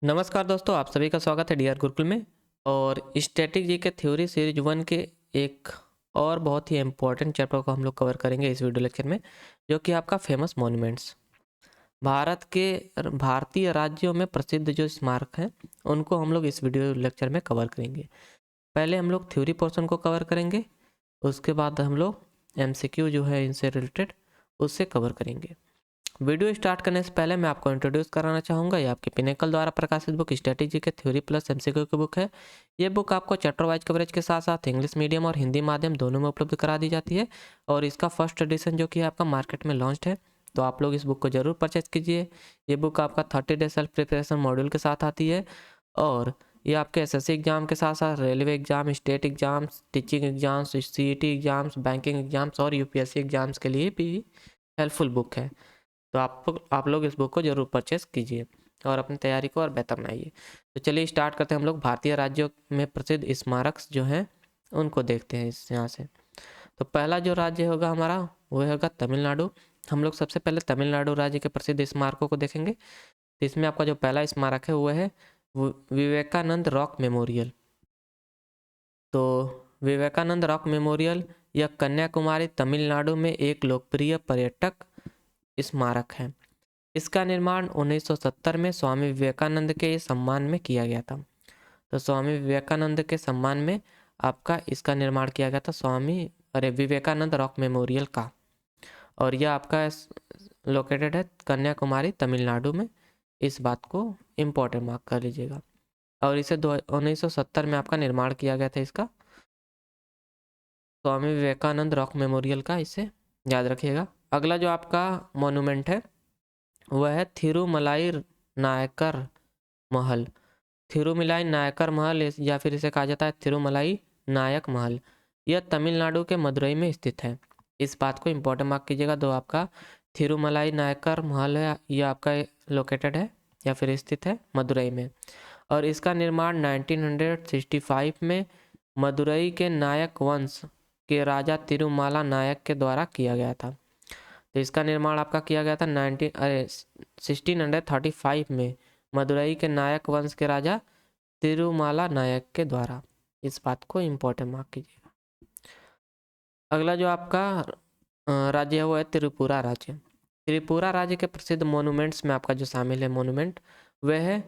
नमस्कार दोस्तों, आप सभी का स्वागत है डीआर गुरुकुल में। और स्टैटिक जी के थ्योरी सीरीज वन के एक और बहुत ही इम्पोर्टेंट चैप्टर को हम लोग कवर करेंगे इस वीडियो लेक्चर में, जो कि आपका फेमस मॉन्यूमेंट्स। भारतीय राज्यों में प्रसिद्ध जो स्मारक हैं उनको हम लोग इस वीडियो लेक्चर में कवर करेंगे। पहले हम लोग थ्योरी पोर्शन को कवर करेंगे, उसके बाद हम लोग एमसीक्यू जो है इनसे रिलेटेड उससे कवर करेंगे। वीडियो स्टार्ट करने से पहले मैं आपको इंट्रोड्यूस कराना चाहूँगा, ये आपके पिनेकल द्वारा प्रकाशित बुक स्ट्रेटेजी के थ्योरी प्लस एमसीक्यू की बुक है। ये बुक आपको चैप्टर वाइज कवरेज के साथ साथ इंग्लिश मीडियम और हिंदी माध्यम दोनों में उपलब्ध करा दी जाती है। और इसका फर्स्ट एडिशन जो कि आपका मार्केट में लॉन्च है, तो आप लोग इस बुक को ज़रूर परचेज कीजिए। ये बुक आपका 30 डे सेल्फ प्रिपरेशन मॉड्यूल के साथ आती है। और ये आपके एसएससी एग्जाम के साथ साथ railway exam, state exams, teaching exams, CET exams, banking exams और यूपीएससी एग्जाम्स के लिए भी हेल्पफुल बुक है। तो आप लोग इस बुक को ज़रूर परचेस कीजिए और अपनी तैयारी को और बेहतर बनाइए। तो चलिए स्टार्ट करते हैं। हम लोग भारतीय राज्यों में प्रसिद्ध स्मारक जो हैं उनको देखते हैं इस यहाँ से। तो पहला जो राज्य होगा हमारा वो होगा तमिलनाडु। हम लोग सबसे पहले तमिलनाडु राज्य के प्रसिद्ध स्मारकों को देखेंगे। तो इसमें आपका जो पहला स्मारक है वो है विवेकानंद रॉक मेमोरियल। तो विवेकानंद रॉक मेमोरियल यह कन्याकुमारी तमिलनाडु में एक लोकप्रिय पर्यटक स्मारक है। इसका निर्माण 1970 में स्वामी विवेकानंद के सम्मान में किया गया था। तो स्वामी विवेकानंद के सम्मान में आपका इसका निर्माण किया गया था, विवेकानंद रॉक मेमोरियल का। और यह आपका लोकेटेड है कन्याकुमारी तमिलनाडु में। इस बात को इम्पोर्टेंट मार्क कर लीजिएगा। और इसे 1970 में आपका निर्माण किया गया था इसका, स्वामी विवेकानंद रॉक मेमोरियल का, इसे याद रखिएगा। अगला जो आपका मोनूमेंट है वह है थिरुमलाई नायकर महल। थिरुमलाई नायकर महल या फिर इसे कहा जाता है थिरुमलाई नायक महल। यह तमिलनाडु के मदुरई में स्थित है। इस बात को इम्पोर्टेंट मार्क कीजिएगा। दो आपका थिरुमलाई नायकर महल है, यह आपका लोकेटेड है या फिर स्थित है मदुरई में। और इसका निर्माण 1965 में मदुरई के नायक वंश के राजा तिरुमाला नायक के द्वारा किया गया था। तो इसका निर्माण आपका किया गया था 1635 में मदुरई के नायक वंश के राजा तिरुमाला नायक के द्वारा। इस बात को इम्पोर्टेंट मार्क कीजिएगा। अगला जो आपका राज्य है वो है त्रिपुरा राज्य। त्रिपुरा राज्य के प्रसिद्ध मोनूमेंट्स में आपका जो शामिल है मोनूमेंट वह है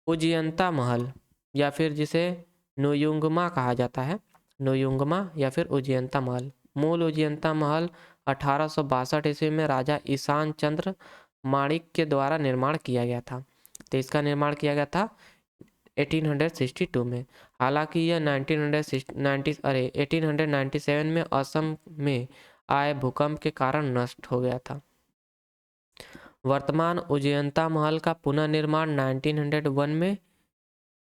उजियंता महल, या फिर जिसे नुयुंगमा कहा जाता है। नुयुंगमा या फिर उजियंता महल। मूल उजियंता महल 1862 ईस्वी में राजा ईशान चंद्र माणिक के द्वारा निर्माण किया गया था। तो इसका निर्माण किया गया था 1862 में। हालांकि यह 1897 में असम में आए भूकंप के कारण नष्ट हो गया था। वर्तमान उजयंता महल का पुनर्निर्माण 1901 में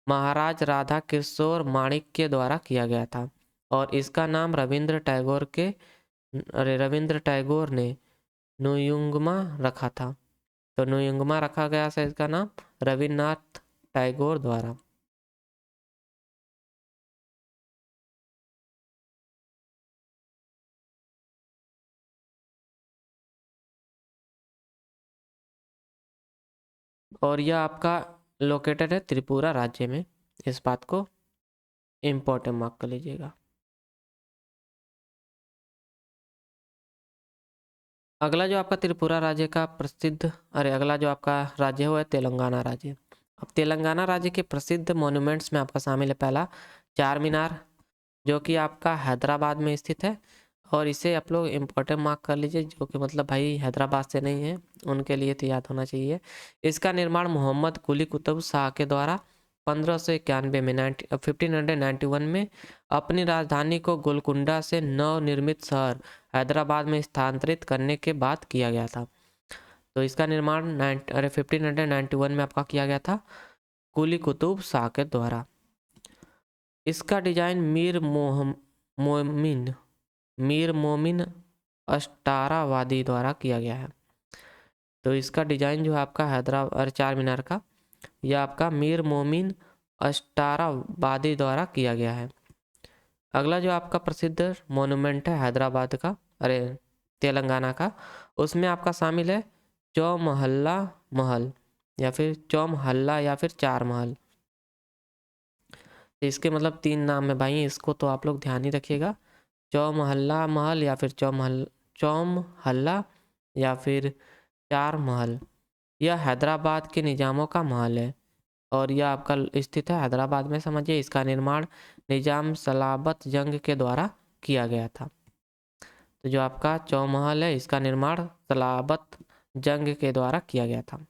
महाराज राधा किशोर माणिक के द्वारा किया गया था। और इसका नाम रविंद्र टैगोर ने नुयुंगमा रखा था। तो नुयुंगमा रखा गया था इसका नाम रविन्द्रनाथ टैगोर द्वारा। और यह आपका लोकेटेड है त्रिपुरा राज्य में। इस बात को इम्पोर्टेंट मार्क कर लीजिएगा। अगला जो आपका त्रिपुरा राज्य का अगला जो आपका राज्य है वो है तेलंगाना राज्य। अब तेलंगाना राज्य के प्रसिद्ध मॉन्यूमेंट्स में आपका शामिल है पहला चार मीनार, जो कि आपका हैदराबाद में स्थित है। और इसे आप लोग इम्पोर्टेंट मार्क कर लीजिए, जो कि मतलब भाई हैदराबाद से नहीं है उनके लिए तो याद होना चाहिए। इसका निर्माण मोहम्मद कुली कुतुब शाह के द्वारा 1591 में 1591 में अपनी राजधानी को गोलकुंडा से नवनिर्मित शहर हैदराबाद में स्थानांतरित करने के बाद किया गया था। तो इसका निर्माण 1591 में आपका किया गया था कुली कुतुब शाह के द्वारा। इसका डिजाइन मीर मोमिन अष्टारावादी द्वारा किया गया है। तो इसका डिजाइन जो है आपका हैदराबाद चार मीनार का, यह आपका मीर मोमिन अष्टारावादी द्वारा किया गया है। अगला जो आपका प्रसिद्ध मोनूमेंट है हैदराबाद का तेलंगाना का, उसमें आपका शामिल है चौमहल्ला महल। या फिर चौमहल्ला या फिर चार महल। तो इसके मतलब 3 नाम है भाई, इसको तो आप लोग ध्यान ही रखिएगा। चौमहल्ला महल या फिर चौमहल्ला या फिर चार महल। यह हैदराबाद के निजामों का महल है और यह आपका स्थित है हैदराबाद में। समझिए, इसका निर्माण निजाम सलाबत जंग के द्वारा किया गया था। तो जो आपका चौमहल है, इसका निर्माण सलाबत जंग के द्वारा किया गया था।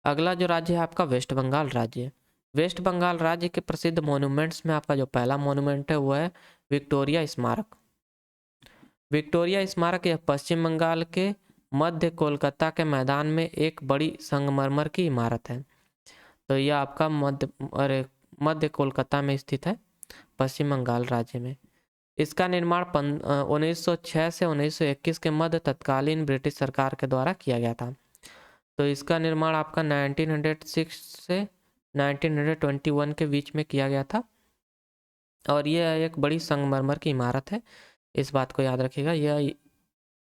अगला जो राज्य है आपका वेस्ट बंगाल राज्य। वेस्ट बंगाल राज्य के प्रसिद्ध मॉन्यूमेंट्स में आपका जो पहला मॉन्यूमेंट है वो है विक्टोरिया स्मारक। विक्टोरिया स्मारक यह पश्चिम बंगाल के मध्य कोलकाता के मैदान में एक बड़ी संगमरमर की इमारत है। तो यह आपका मध्य कोलकाता में स्थित है, पश्चिम बंगाल राज्य में। इसका निर्माण 1906 से 1921 के मध्य तत्कालीन ब्रिटिश सरकार के द्वारा किया गया था। तो इसका निर्माण आपका 1906 से 1921 के बीच में किया गया था और यह एक बड़ी संगमरमर की इमारत है, इस बात को याद रखिएगा। यह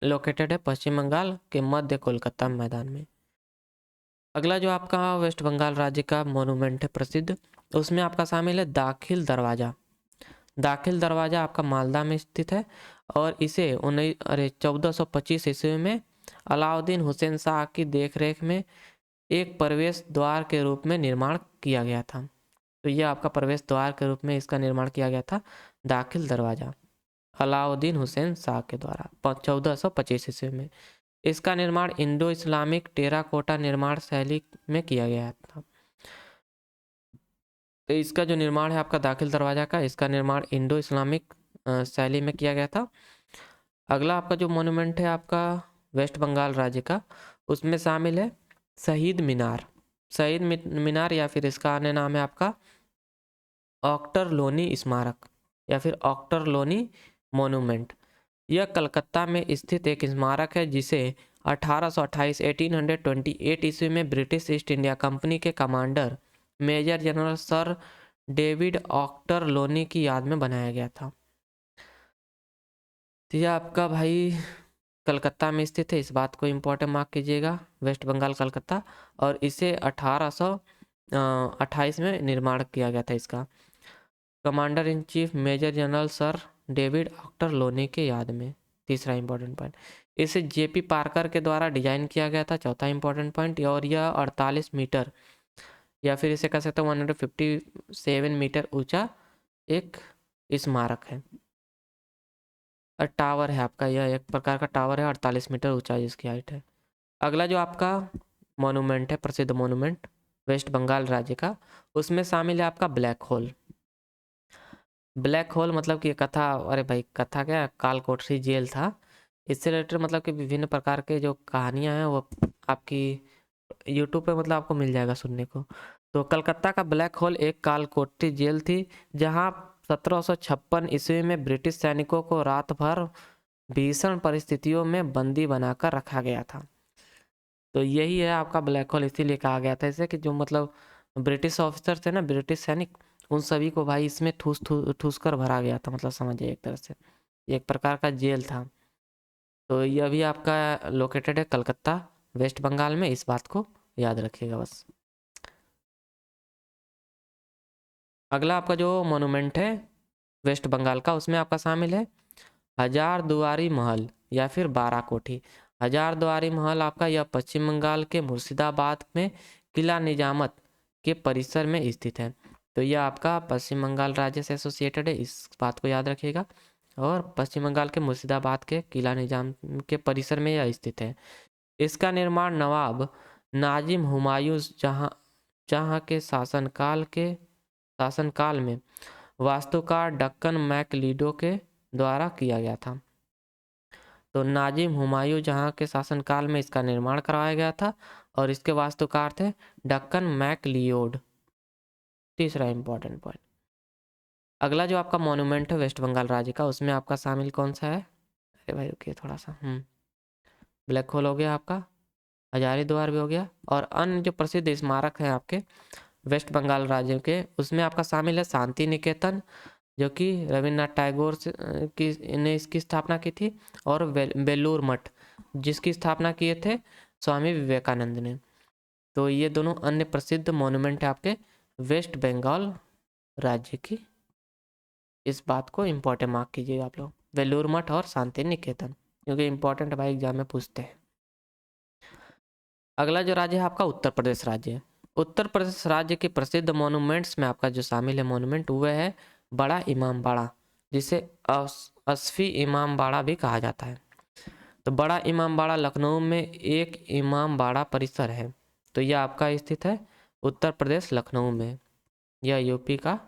लोकेटेड है पश्चिम बंगाल के मध्य कोलकाता मैदान में। अगला जो आपका वेस्ट बंगाल राज्य का मोनूमेंट है प्रसिद्ध, उसमें आपका शामिल है दाखिल दरवाज़ा। दाखिल दरवाज़ा आपका मालदा में स्थित है और इसे 1425 ईस्वी में अलाउद्दीन हुसैन शाह की देखरेख में एक प्रवेश द्वार के रूप में निर्माण किया गया था। तो यह आपका प्रवेश द्वार के रूप में इसका निर्माण किया गया था, दाखिल दरवाज़ा, अलाउद्दीन हुसैन शाह के द्वारा 1425 ईस्वी में। इसका निर्माण इंडो इस्लामिक टेराकोटा निर्माण शैली में किया गया था। तो इसका जो निर्माण है आपका दाखिल दरवाज़ा का, इसका निर्माण इंडो इस्लामिक शैली में किया गया था। अगला आपका जो मोन्यूमेंट है आपका वेस्ट बंगाल राज्य का, उसमें शामिल है शहीद मीनार। शहीद मीनार या फिर इसका अन्य नाम है आपका ऑक्टर लोनी स्मारक या फिर ऑक्टर लोनी मोन्यूमेंट। यह कलकत्ता में स्थित एक स्मारक है जिसे 1828 ईस्वी में ब्रिटिश ईस्ट इंडिया कंपनी के commander major general sir David Ochterlony की याद में बनाया गया था। तो यह आपका भाई कलकत्ता में स्थित है, इस बात को इम्पोर्टेंट मार्क कीजिएगा, वेस्ट बंगाल कलकत्ता। और इसे 1828 में निर्माण किया गया था इसका, commander in chief major general sir David Ochterlony के याद में। तीसरा इंपॉर्टेंट पॉइंट, इसे जेपी पार्कर के द्वारा डिजाइन किया गया था। चौथा इंपॉर्टेंट पॉइंट, और यह 48 मीटर या फिर इसे कह सकते हैं 157 मीटर ऊंचा एक स्मारक है, टावर है आपका। यह एक प्रकार का टावर है, 48 मीटर ऊंचा जिसकी हाइट है। अगला जो आपका मोनूमेंट है, प्रसिद्ध मोनूमेंट वेस्ट बंगाल राज्य का, उसमें शामिल है आपका ब्लैक होल। ब्लैक होल मतलब कि कथा, अरे भाई कथा क्या, काल कोठरी जेल था। इससे रिलेटेड मतलब कि विभिन्न प्रकार के जो कहानियां हैं वो आपकी यूट्यूब पे मतलब आपको मिल जाएगा सुनने को। तो कलकत्ता का ब्लैक होल एक काल कोठरी जेल थी जहां 1756 ईस्वी में ब्रिटिश सैनिकों को रात भर भीषण परिस्थितियों में बंदी बनाकर रखा गया था। तो यही है आपका ब्लैक होल, इसीलिए कहा गया था इसे कि जो मतलब ब्रिटिश ऑफिसर थे ना, ब्रिटिश सैनिक, उन सभी को भाई इसमें ठूस कर भरा गया था, मतलब समझिए एक तरह से एक प्रकार का जेल था। तो यह भी आपका लोकेटेड है कलकत्ता वेस्ट बंगाल में, इस बात को याद रखिएगा बस। अगला आपका जो मोनूमेंट है वेस्ट बंगाल का, उसमें आपका शामिल है हजार दुआरी महल या फिर बाराकोठी। हजार दुआरी महल आपका यह पश्चिम बंगाल के मुर्शिदाबाद में किला निजामत के परिसर में स्थित है। तो यह आपका पश्चिम बंगाल राज्य से एसोसिएटेड है, इस बात को याद रखिएगा। और पश्चिम बंगाल के मुर्शिदाबाद के किला निजाम के परिसर में यह स्थित है। इसका निर्माण नवाब नाजिम हुमायूं जहाँ के शासनकाल में वास्तुकार डक्कन मैकलीडो के द्वारा किया गया था। तो नाजिम हुमायूं जहाँ के शासनकाल में इसका निर्माण करवाया गया था और इसके वास्तुकार थे डक्कन मैकलियोड। तीसरा इंपॉर्टेंट पॉइंट। अगला जो आपका मॉन्यूमेंट है वेस्ट बंगाल राज्य का, उसमें आपका शामिल कौन सा है, अरे भाई रुकिए थोड़ा सा, ब्लैक होल हो गया आपका, हजारीद्वार भी हो गया, और अन्य जो प्रसिद्ध स्मारक हैं आपके वेस्ट बंगाल राज्य के, उसमें आपका शामिल है शांति निकेतन, जो कि रविन्द्रनाथ टैगोर ने इसकी स्थापना की थी, और बेलूर मठ जिसकी स्थापना किए थे स्वामी विवेकानंद ने। तो ये दोनों अन्य प्रसिद्ध मॉन्यूमेंट है आपके वेस्ट बंगाल राज्य की। इस बात को इम्पोर्टेंट मार्क कीजिएगा आप लोग, वेलूर मठ और शांति निकेतन, क्योंकि इंपॉर्टेंट भाई एग्जाम में पूछते हैं। अगला जो राज्य है आपका उत्तर प्रदेश राज्य है। उत्तर प्रदेश राज्य के प्रसिद्ध मॉन्यूमेंट्स में आपका जो शामिल है मॉन्यूमेंट वह है बड़ा इमाम बाड़ा, जिसे अस्फी इमाम बाड़ा भी कहा जाता है। तो बड़ा इमाम बाड़ा लखनऊ में एक इमाम बाड़ा परिसर है। तो यह आपका स्थित है उत्तर प्रदेश लखनऊ में। यह यूपी का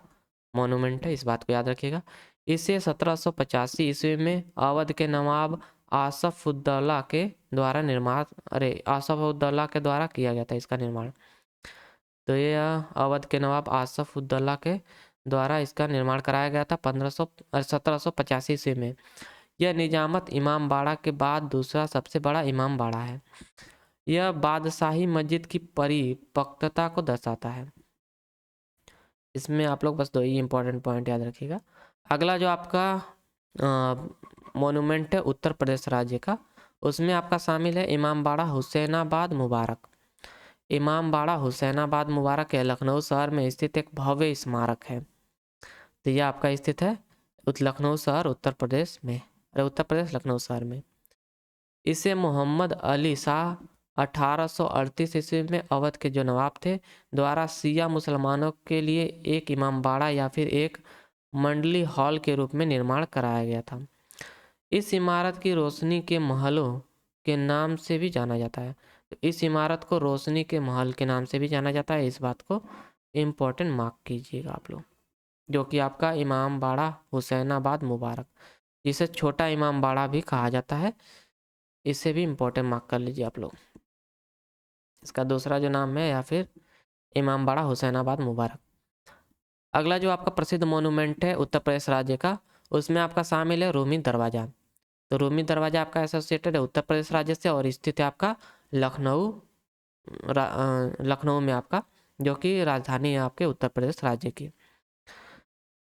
मॉन्यूमेंट है, इस बात को याद रखिएगा। इसे 1785 ईस्वी में अवध के नवाब आसफउद्दौला के द्वारा आसफउद्दौला के द्वारा किया गया था इसका निर्माण। तो ये अवध के नवाब आसफउद्दौला के द्वारा इसका निर्माण कराया गया था 1785 ईस्वी में। यह निजामत इमाम बाड़ा के बाद दूसरा सबसे बड़ा इमाम बाड़ा है। यह बादशाही मस्जिद की परिपक्वता को दर्शाता है। इसमें आप लोग बस दो ही इंपॉर्टेंट पॉइंट याद रखिएगा। अगला जो आपका मॉन्यूमेंट है उत्तर प्रदेश राज्य का, उसमें आपका शामिल है इमाम बाड़ा हुसैनाबाद मुबारक। इमाम बाड़ा हुसैनाबाद मुबारक है लखनऊ शहर में स्थित एक भव्य स्मारक है। तो यह आपका स्थित है लखनऊ शहर उत्तर प्रदेश में, उत्तर प्रदेश लखनऊ शहर में। इसे मोहम्मद अली शाह 1838 ईस्वी में अवध के जो नवाब थे द्वारा शिया मुसलमानों के लिए एक इमाम बाड़ा या फिर एक मंडली हॉल के रूप में निर्माण कराया गया था। इस इमारत की रोशनी के महलों के नाम से भी जाना जाता है। तो इस इमारत को रोशनी के महल के नाम से भी जाना जाता है, इस बात को इम्पोर्टेंट मार्क कीजिएगा आप लोग। जो कि आपका इमाम बाड़ा हुसैनाबाद मुबारक, जिसे छोटा इमाम बाड़ा भी कहा जाता है, इसे भी इम्पोर्टेंट मार्क कर लीजिए आप लोग। इसका दूसरा जो नाम है या फिर इमाम बाड़ा हुसैनाबाद मुबारक। अगला जो आपका प्रसिद्ध मॉन्यूमेंट है उत्तर प्रदेश राज्य का, उसमें आपका शामिल है रूमी दरवाज़ा। तो रूमी दरवाज़ा आपका एसोसिएटेड है उत्तर प्रदेश राज्य से और स्थित है आपका लखनऊ में आपका, जो कि राजधानी है आपके उत्तर प्रदेश राज्य की।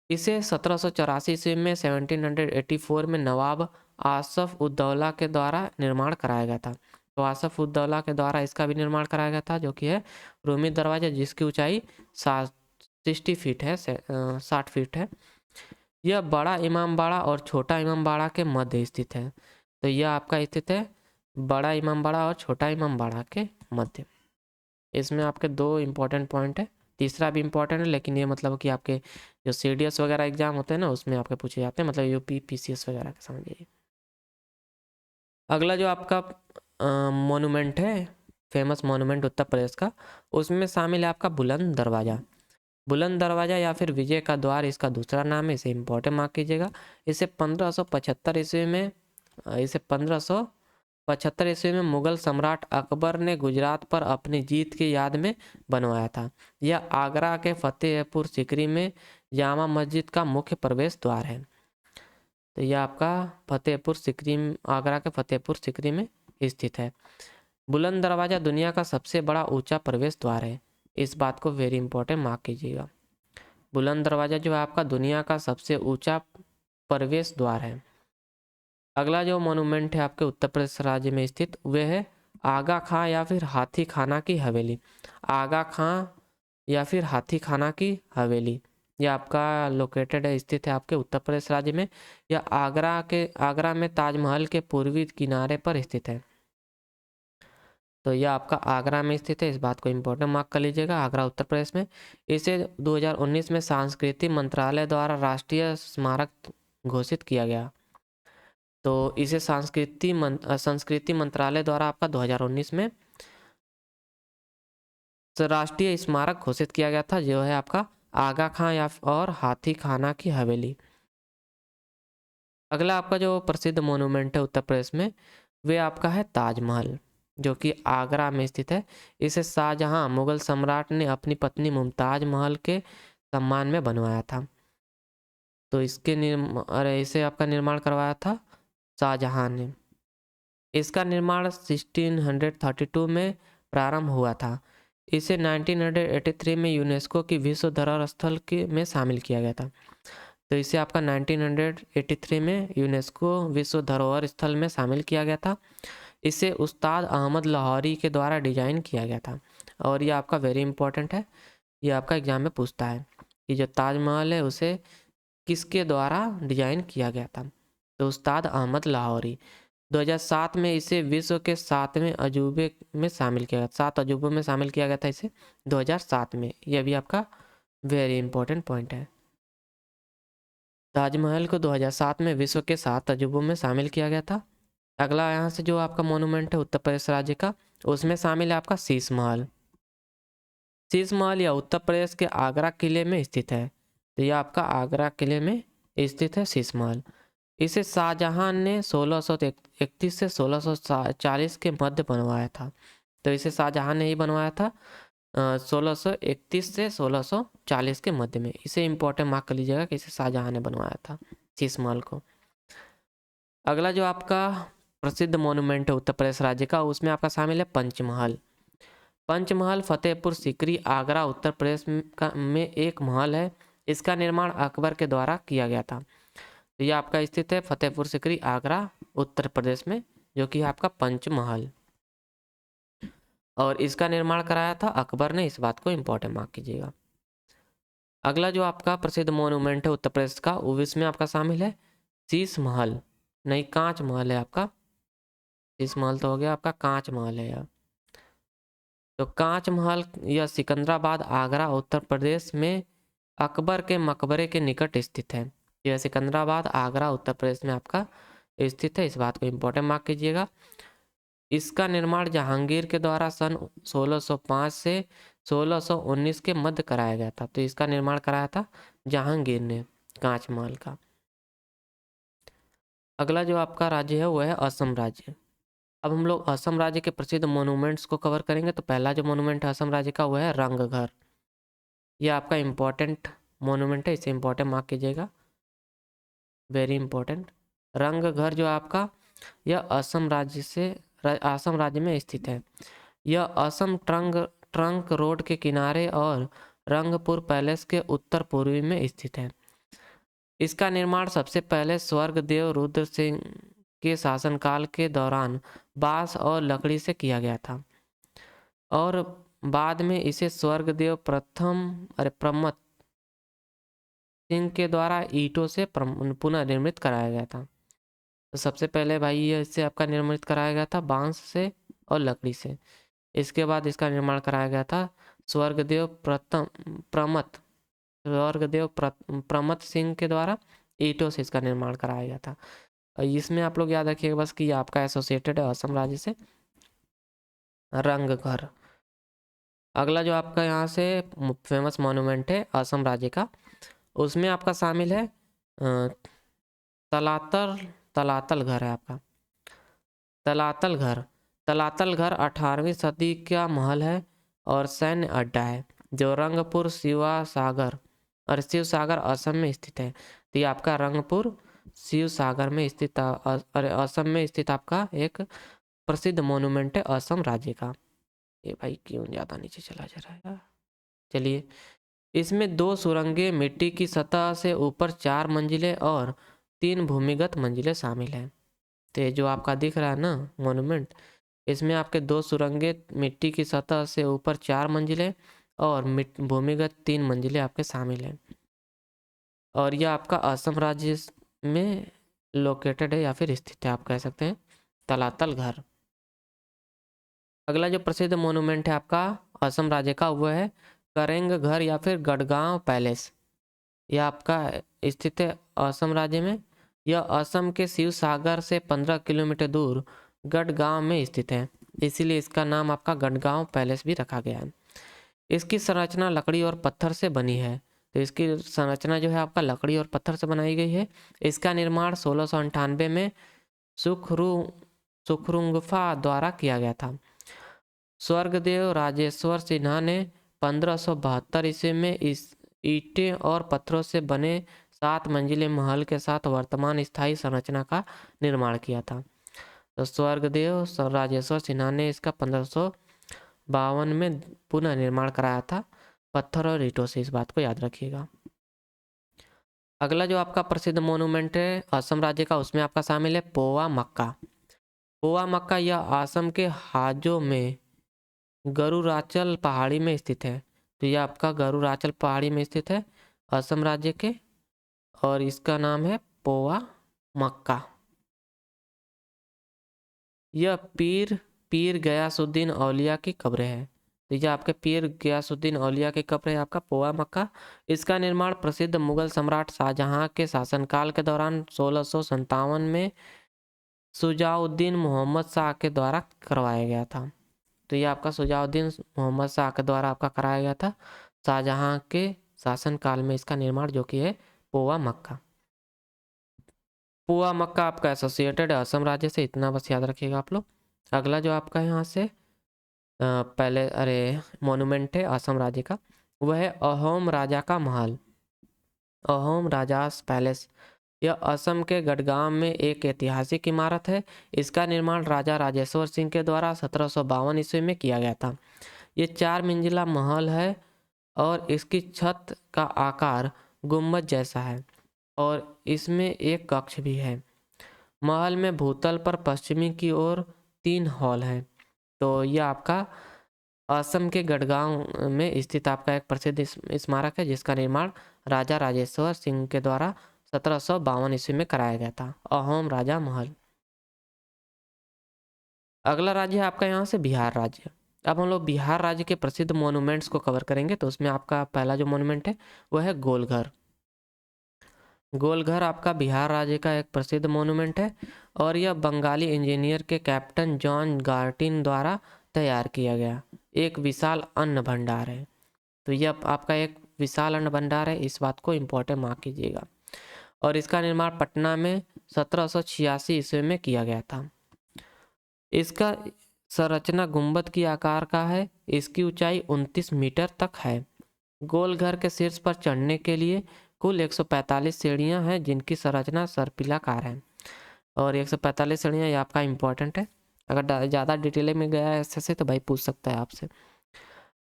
इसे 1784 ईस्वी में 1784 में नवाब आसफ उद्दौला के द्वारा निर्माण कराया गया था। तो आसफ उद्दौला के द्वारा इसका भी निर्माण कराया गया था, जो कि है रूमी दरवाज़ा, जिसकी ऊंचाई 60 फीट है, 60 फीट है। यह बड़ा इमाम बाड़ा और छोटा इमाम बाड़ा के मध्य स्थित है। तो यह आपका स्थित है बड़ा इमाम बाड़ा और छोटा इमाम बाड़ा के मध्य। इसमें आपके दो इम्पोर्टेंट पॉइंट है, तीसरा भी इम्पोर्टेंट है, लेकिन ये मतलब कि आपके जो CDS वगैरह एग्जाम होते हैं ना उसमें आपके पूछे जाते हैं, मतलब UP PCS वगैरह के समझिए। अगला जो आपका मॉन्यूमेंट है फेमस मॉन्यूमेंट उत्तर प्रदेश का, उसमें शामिल है आपका बुलंद दरवाज़ा। बुलंद दरवाज़ा या फिर विजय का द्वार इसका दूसरा नाम है, इसे इम्पोर्टेंट मार्क कीजिएगा। इसे 1575 ईस्वी में मुगल सम्राट अकबर ने गुजरात पर अपनी जीत की याद में बनवाया था। यह आगरा के फतेहपुर सिकरी में जामा मस्जिद का मुख्य प्रवेश द्वार है। तो यह आपका आगरा के फतेहपुर सिकरी में स्थित है। बुलंद दरवाज़ा दुनिया का सबसे बड़ा ऊंचा प्रवेश द्वार है, इस बात को वेरी इंपॉर्टेंट मार्क कीजिएगा। बुलंद दरवाज़ा जो है आपका दुनिया का सबसे ऊंचा प्रवेश द्वार है। अगला जो मॉन्यूमेंट है आपके उत्तर प्रदेश राज्य में स्थित वह है आगा खां या फिर हाथी खाना की हवेली। आगा खां या फिर हाथी खाना की हवेली, यह आपका लोकेटेड है, स्थित है आपके उत्तर प्रदेश राज्य में। यह आगरा में ताजमहल के पूर्वी किनारे पर स्थित है। तो यह आपका आगरा में स्थित है, इस बात को इम्पोर्टेंट मार्क कर लीजिएगा, आगरा उत्तर प्रदेश में। इसे 2019 में सांस्कृतिक मंत्रालय द्वारा राष्ट्रीय स्मारक घोषित किया गया। तो इसे संस्कृति मंत्रालय द्वारा आपका 2019 में राष्ट्रीय स्मारक घोषित किया गया था, जो है आपका आगा खां और हाथी खाना की हवेली। अगला आपका जो प्रसिद्ध मोन्यूमेंट है उत्तर प्रदेश में वे आपका है ताजमहल, जो कि आगरा में स्थित है। इसे शाहजहां मुगल सम्राट ने अपनी पत्नी मुमताज महल के सम्मान में बनवाया था। तो इसे आपका निर्माण करवाया था शाहजहां ने। इसका निर्माण 1632 में प्रारंभ हुआ था। इसे 1983 में यूनेस्को की विश्व धरोहर स्थल में शामिल किया गया था। तो इसे आपका 1983 में यूनेस्को विश्व धरोहर स्थल में शामिल किया गया था। इसे उस्ताद अहमद लाहौरी के द्वारा डिजाइन किया गया था। और ये आपका वेरी इंपॉर्टेंट है, ये आपका एग्जाम में पूछता है कि जो ताजमहल है उसे किसके द्वारा डिजाइन किया गया था। तो उस्ताद अहमद लाहौरी। 2007 में इसे विश्व के 7वें अजूबे में शामिल किया गया, 7 अजूबों में शामिल किया गया था इसे 2007 में। यह भी आपका वेरी इंपॉर्टेंट पॉइंट है। ताजमहल को 2007 में विश्व के 7 अजूबों में शामिल किया गया था। अगला यहाँ से जो आपका मोनूमेंट है उत्तर प्रदेश राज्य का, उसमें शामिल है आपका शीश महल। शीश महल या उत्तर प्रदेश के आगरा किले में स्थित है। तो यह आपका आगरा किले में स्थित है शीश महल। इसे शाहजहां ने 1631 से 1640 के मध्य बनवाया था। तो इसे शाहजहां ने ही बनवाया था 1631 से 1640 के मध्य में। इसे इंपॉर्टेंट मार्क कर लीजिएगा कि इसे शाहजहां ने बनवाया था शीश महल को। अगला जो आपका प्रसिद्ध मोनूमेंट है उत्तर प्रदेश राज्य का, उसमें आपका शामिल है पंचमहल। पंचमहल फतेहपुर सीकरी आगरा उत्तर प्रदेश में एक महल है। इसका निर्माण अकबर के द्वारा किया गया था। तो ये आपका स्थित है फतेहपुर सीकरी आगरा उत्तर प्रदेश में, जो कि आपका पंचमहल, और इसका निर्माण कराया था अकबर ने। इस बात को इंपॉर्टेंट मार्क कीजिएगा। अगला जो आपका प्रसिद्ध मोनूमेंट है उत्तर प्रदेश का, वो इसमें आपका शामिल है शीश महल, नहीं कांच महल है आपका। शीश महल तो हो गया आपका, कांच महल है यार। तो कांच महल यह सिकंदराबाद आगरा उत्तर प्रदेश में अकबर के मकबरे के निकट स्थित है। यह सिकंदराबाद आगरा उत्तर प्रदेश में आपका स्थित है। इस बात को इंपॉर्टेंट मार्क कीजिएगा। इसका निर्माण जहांगीर के द्वारा सन 1605 से 1619 के मध्य कराया गया था। तो इसका निर्माण कराया था जहांगीर ने कांच महल का। अगला जो आपका राज्य है वो है असम राज्य। अब हम लोग असम राज्य के प्रसिद्ध मोनूमेंट्स को कवर करेंगे। तो पहला जो मोनूमेंट है असम राज्य का वो है रंगघर। यह आपका इम्पोर्टेंट मोनूमेंट है, इसे इम्पोर्टेंट मार्क कीजिएगा, वेरी इंपॉर्टेंट। रंगघर जो आपका यह असम राज्य में स्थित है। यह असम ट्रंक रोड के किनारे और रंगपुर पैलेस के उत्तर पूर्वी में स्थित है। इसका निर्माण सबसे पहले स्वर्गदेव रुद्र सिंह के शासनकाल के दौरान बांस और लकड़ी से किया गया था, और बाद में इसे स्वर्गदेव प्रमत सिंह के द्वारा ईंटों से पुनः निर्मित कराया गया था। तो सबसे पहले भाई ये इससे आपका निर्मित कराया गया था बांस से और लकड़ी से। इसके बाद इसका निर्माण कराया गया था स्वर्गदेव प्रमत सिंह के द्वारा ईंटों से इसका निर्माण कराया गया था। और इसमें आप लोग याद रखिएगा बस कि ये आपका एसोसिएटेड है असम राज्य से रंगघर। अगला जो आपका यहाँ से फेमस मॉन्यूमेंट है असम राज्य का, उसमें आपका शामिल है तलातल घर है आपका। तलातल घर 18वीं सदी का महल है और सैन्य अड्डा है, जो रंगपुर शिव सागर असम में स्थित है। तो ये आपका रंगपुर शिव सागर में स्थित असम में स्थित आपका एक प्रसिद्ध मोन्यूमेंट है असम राज्य का। ये भाई क्यों ज़्यादा नीचे चला जा रहा है। चलिए, इसमें 2 सुरंगें मिट्टी की सतह से ऊपर 4 मंजिलें और 3 भूमिगत मंजिलें शामिल हैं। तो ये जो आपका दिख रहा है ना मोन्यूमेंट, इसमें आपके 2 सुरंगें मिट्टी की सतह से ऊपर 4 मंजिलें और भूमिगत 3 मंजिलें आपके शामिल हैं, और यह आपका असम राज्य में लोकेटेड है या फिर स्थित है, आप कह सकते हैं तलातल घर। अगला जो प्रसिद्ध मोन्यूमेंट है आपका असम राज्य का वो है करेंग घर या फिर गढ़गांव पैलेस। यह आपका स्थित है असम राज्य में। यह असम के शिव सागर से 15 किलोमीटर दूर गढ़गांव में स्थित है, इसीलिए इसका नाम आपका गढ़गांव पैलेस भी रखा गया है। इसकी संरचना लकड़ी और पत्थर से बनी है। तो इसकी संरचना जो है आपका लकड़ी और पत्थर से बनाई गई है। इसका निर्माण 1698 में सुखरुंगफा द्वारा किया गया था। स्वर्गदेव राजेश्वर सिन्हा ने 1572 ईस्वी में इस ईंटें और पत्थरों से बने 7 मंजिले महल के साथ वर्तमान स्थायी संरचना का निर्माण किया था। तो स्वर्गदेव राजेश्वर सिन्हा ने इसका 1552 में पुनः निर्माण कराया था पत्थर और ईंटों से, इस बात को याद रखिएगा। अगला जो आपका प्रसिद्ध मोन्यूमेंट है असम राज्य का, उसमें आपका शामिल है पोवा मक्का। पोवा मक्का यह असम के हाजो में गरुड़ाचल पहाड़ी में स्थित है। तो ये आपका गरुड़ाचल पहाड़ी में स्थित है असम राज्य के, और इसका नाम है पोवा मक्का। यह पीर गयासुद्दीन औलिया की कब्र है। तो ये आपके पीर गयासुद्दीन औलिया की कब्र है आपका पोवा मक्का। इसका निर्माण प्रसिद्ध मुगल सम्राट शाहजहां के शासनकाल के दौरान 1657 में शुजाउद्दीन मोहम्मद शाह के द्वारा करवाया गया था। तो ये आपका शुजाउद्दीन मोहम्मद शाह के द्वारा आपका कराया गया था शाहजहां के शासनकाल में इसका निर्माण, जो कि है पोवा मक्का। पोवा मक्का आपका एसोसिएटेड है असम राज्य से, इतना बस याद रखिएगा आप लोग। अगला जो आपका यहाँ से पहले मोन्यूमेंट है असम राज्य का, वह है अहोम राजा का महल, अहोम राजास पैलेस। यह असम के गढ़गांव में एक ऐतिहासिक इमारत है। इसका निर्माण राजा राजेश्वर सिंह के द्वारा 1752 ईस्वी में किया गया था। ये 4 मंजिला महल है और इसकी छत का आकार गुम्बद जैसा है और इसमें एक कक्ष भी है। महल में भूतल पर पश्चिमी की ओर 3 हॉल हैं। तो यह आपका असम के गढ़गांव में स्थित आपका एक प्रसिद्ध स्मारक है, जिसका निर्माण राजा राजेश्वर सिंह के द्वारा 1752 ईस्वी में कराया गया था, अहोम राजा महल। अगला राज्य है आपका यहाँ से बिहार राज्य। अब हम लोग बिहार राज्य के प्रसिद्ध मोन्यूमेंट्स को कवर करेंगे। तो उसमें आपका पहला जो मोन्यूमेंट है वह है गोलघर। गोलघर आपका बिहार राज्य का एक प्रसिद्ध मोन्यूमेंट है और यह बंगाली इंजीनियर के कैप्टन जॉन गार्टिन द्वारा तैयार किया गया एक विशाल अन्न भंडार है। तो यह आपका एक विशाल अन्न भंडार है, इस बात को इम्पोर्टेंट मार्क कीजिएगा। और इसका निर्माण पटना में 1786 ईस्वी में किया गया था। इसका संरचना गुंबद की आकार का है। इसकी ऊंचाई 29 मीटर तक है। गोलघर के शीर्ष पर चढ़ने के लिए कुल 145 सीढ़ियां हैं, जिनकी संरचना सर्पिलाकार है। और 145 सीढ़ियां ये आपका इम्पोर्टेंट है, अगर ज़्यादा डिटेल में गया है ऐसे से तो भाई पूछ सकता है आपसे।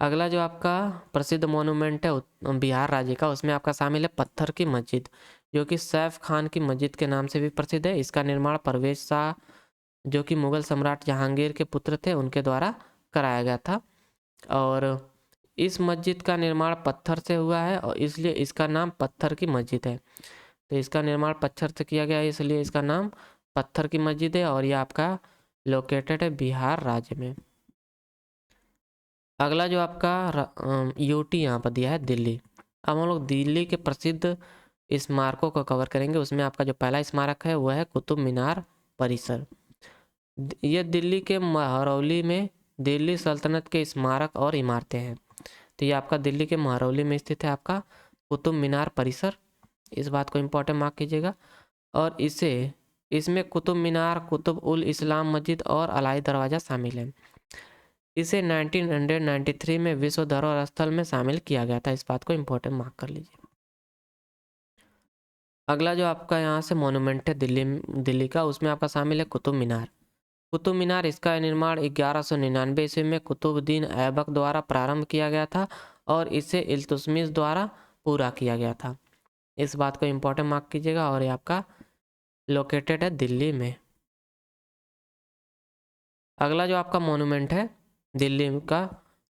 अगला जो आपका प्रसिद्ध मोनूमेंट है बिहार राज्य का, उसमें आपका शामिल है पत्थर की मस्जिद, जो कि सैफ खान की मस्जिद के नाम से भी प्रसिद्ध है। इसका निर्माण परवेज शाह, जो कि मुगल सम्राट जहांगीर के पुत्र थे, उनके द्वारा कराया गया था। और इस मस्जिद का निर्माण पत्थर से हुआ है और इसलिए इसका नाम पत्थर की मस्जिद है। तो इसका निर्माण पत्थर से किया गया है, इसलिए इसका नाम पत्थर की मस्जिद है और यह आपका लोकेटेड है बिहार राज्य में। अगला जो आपका यूटी यहाँ पर दिया है दिल्ली। अब हम लोग दिल्ली के प्रसिद्ध स्मारकों को कवर करेंगे। उसमें आपका जो पहला स्मारक है वह है कुतुब मीनार परिसर। यह दिल्ली के महरौली में दिल्ली सल्तनत के स्मारक और इमारतें हैं। तो ये आपका दिल्ली के महरौली में स्थित है आपका कुतुब मीनार परिसर, इस बात को इम्पोर्टेंट मार्क कीजिएगा। और इसमें कुतुब मीनार, कुतुब उल इस्लाम मस्जिद और अलाई दरवाज़ा शामिल है। इसे 1993 में विश्व धरोहर स्थल में शामिल किया गया था, इस बात को इम्पोर्टेंट मार्क कर लीजिए। अगला जो आपका यहाँ से मोनूमेंट है दिल्ली का, उसमें आपका शामिल है कुतुब मीनार। कुतुब मीनार, इसका निर्माण 1199 ईस्वी में कुतुबुद्दीन ऐबक द्वारा प्रारंभ किया गया था और इसे इल्तुतमिश द्वारा पूरा किया गया था, इस बात को इम्पोर्टेंट मार्क कीजिएगा। और ये आपका लोकेटेड है दिल्ली में। अगला जो आपका मोनूमेंट है दिल्ली का,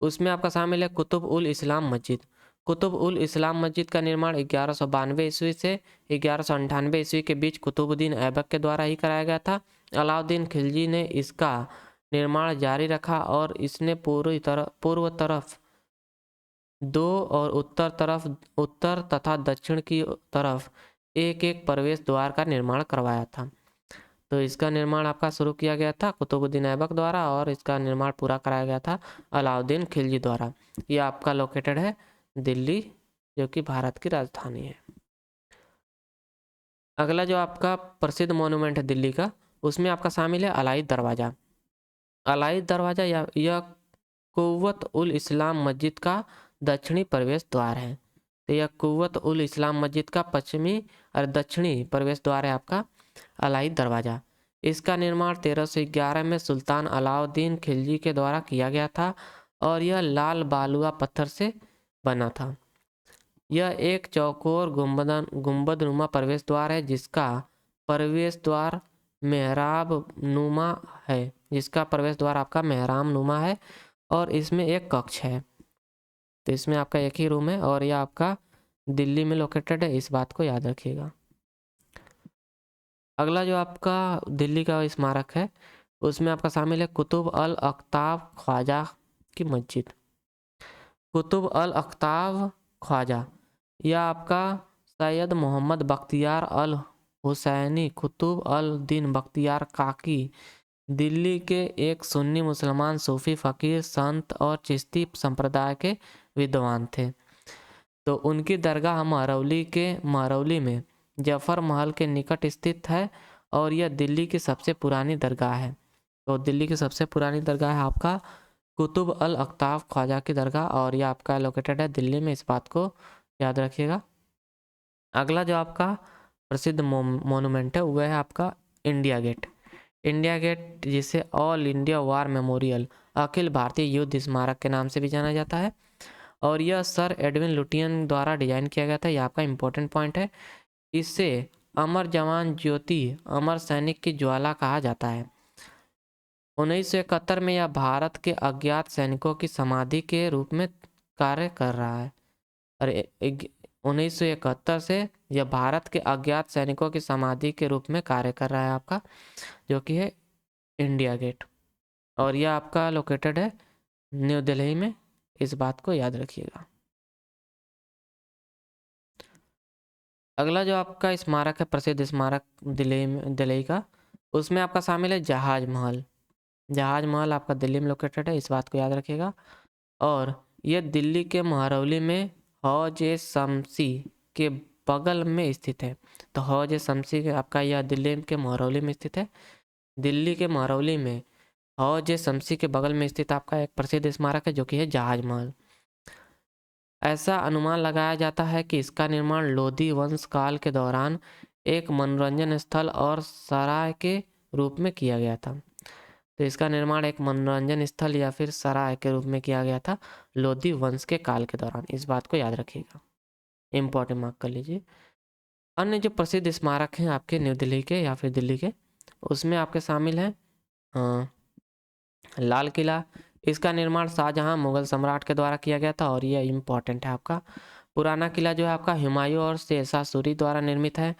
उसमें आपका शामिल है कुतुब उल इस्लाम मस्जिद। कुतुब उल इस्लाम मस्जिद का निर्माण 1192 ईस्वी से 1198 ईस्वी के बीच कुतुबुद्दीन ऐबक के द्वारा ही कराया गया था। अलाउद्दीन खिलजी ने इसका निर्माण जारी रखा और इसने पूर्व तरफ 2 और उत्तर तथा दक्षिण की तरफ एक एक प्रवेश द्वार का निर्माण करवाया था। तो इसका निर्माण आपका शुरू किया गया था कुतुबुद्दीन ऐबक द्वारा और इसका निर्माण पूरा कराया गया था अलाउद्दीन खिलजी द्वारा। यह आपका लोकेटेड है दिल्ली, जो कि भारत की राजधानी है। अगला जो आपका प्रसिद्ध मोनूमेंट है दिल्ली का, उसमें आपका शामिल है अलाई दरवाज़ा। अलाई दरवाज़ा यह कुव्वत उल इस्लाम मस्जिद का दक्षिणी प्रवेश द्वार है। तो यह कुव्वत उल इस्लाम मस्जिद का पश्चिमी और दक्षिणी प्रवेश द्वार है आपका अलाई दरवाज़ा। इसका निर्माण 1311 में सुल्तान अलाउद्दीन खिलजी के द्वारा किया गया था और यह लाल बालुआ पत्थर से बना था। यह एक चौकोर गुंबदनुमा प्रवेश द्वार है, जिसका प्रवेश द्वार मेहराब नुमा है, जिसका प्रवेश द्वार आपका मेहराब नुमा है और इसमें एक कक्ष है। तो इसमें आपका एक ही रूम है और यह आपका दिल्ली में लोकेटेड है, इस बात को याद रखिएगा। अगला जो आपका दिल्ली का स्मारक है उसमें आपका शामिल है कुतुब अल अख्ताब ख्वाजा की मस्जिद। कुतुब अल अख्ताब ख्वाजा, यह आपका सैयद मोहम्मद बख्तियार अल हुसैनी कुतुब अल दीन बख्तियार काकी दिल्ली के एक सुन्नी मुसलमान सूफी फ़कीर, संत और चिश्ती संप्रदाय के विद्वान थे। तो उनकी दरगाह महरौली में जफ़र महल के निकट स्थित है और यह दिल्ली की सबसे पुरानी दरगाह है। तो दिल्ली की सबसे पुरानी दरगाह है आपका कुतुब अल अख्ताब ख्वाजा की दरगाह और यह आपका लोकेटेड है दिल्ली में, इस बात को याद रखिएगा। अगला जो आपका प्रसिद्ध मोनूमेंट है वह है आपका इंडिया गेट। इंडिया गेट जिसे all India war memorial Akhil Bharatiya युद्ध स्मारक के नाम से भी जाना जाता है और यह सर एडविन लुटियन द्वारा डिजाइन किया गया था। यह आपका इंपॉर्टेंट पॉइंट है। इसे अमर जवान ज्योति अमर सैनिक की ज्वाला कहा जाता है। 1971 में यह भारत के अज्ञात सैनिकों की समाधि के रूप में कार्य कर रहा है। अरे 1971 से यह भारत के अज्ञात सैनिकों की समाधि के रूप में कार्य कर रहा है आपका, जो कि है इंडिया गेट और यह आपका लोकेटेड है न्यू दिल्ली में, इस बात को याद रखिएगा। अगला जो आपका स्मारक है प्रसिद्ध स्मारक दिल्ली का, उसमें आपका शामिल है जहाज महल। जहाज महल आपका दिल्ली में लोकेटेड है, इस बात को याद रखिएगा। और यह दिल्ली के महरौली में हौज ए शम्सी के बगल में स्थित है। तो हौज ए शम्सी के आपका यह दिल्ली के महरौली में स्थित है। दिल्ली के महरौली में हौज ए शम्सी के बगल में स्थित आपका एक प्रसिद्ध स्मारक है जो कि है जहाज महल। ऐसा अनुमान लगाया जाता है कि इसका निर्माण लोधी वंश काल के दौरान एक मनोरंजन स्थल और सराय के रूप में किया गया था। तो इसका निर्माण एक मनोरंजन स्थल या फिर सराय के रूप में किया गया था लोधी वंश के काल के दौरान, इस बात को याद रखिएगा, इम्पोर्टेंट मार्क कर लीजिए। अन्य जो प्रसिद्ध स्मारक हैं आपके न्यू दिल्ली के या फिर दिल्ली के, उसमें आपके शामिल हैं लाल किला। इसका निर्माण शाहजहां मुगल सम्राट के द्वारा किया गया था और यह इम्पॉर्टेंट है आपका। पुराना किला जो है आपका हुमायूं और शेरशाह सूरी द्वारा निर्मित है।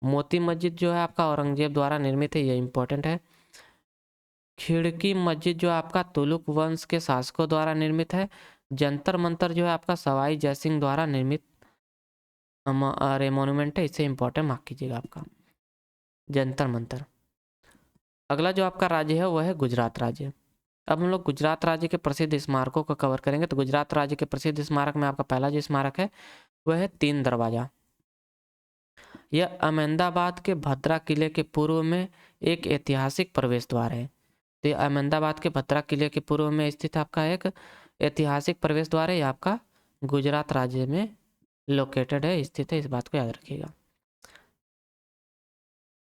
मोती मस्जिद जो है आपका औरंगजेब द्वारा निर्मित है, यह इम्पोर्टेंट है। खिड़की मस्जिद जो आपका तुगलक वंश के शासकों द्वारा निर्मित है। जंतर मंतर जो है आपका सवाई जयसिंह द्वारा निर्मित मोन्यूमेंट है, इसे इम्पोर्टेंट मार्क कीजिएगा आपका जंतर मंतर। अगला जो आपका राज्य है वह है गुजरात राज्य। अब हम लोग गुजरात राज्य के प्रसिद्ध स्मारकों को कवर करेंगे। तो गुजरात राज्य के प्रसिद्ध स्मारक में आपका पहला जो स्मारक है वह है तीन दरवाजा। यह अहमदाबाद के भद्रा किले के पूर्व में एक ऐतिहासिक प्रवेश द्वार है। तो अहमदाबाद के भद्रा किले के पूर्व में स्थित आपका एक ऐतिहासिक प्रवेश द्वार है, ये आपका गुजरात राज्य में लोकेटेड है, स्थित है, इस बात को याद रखिएगा।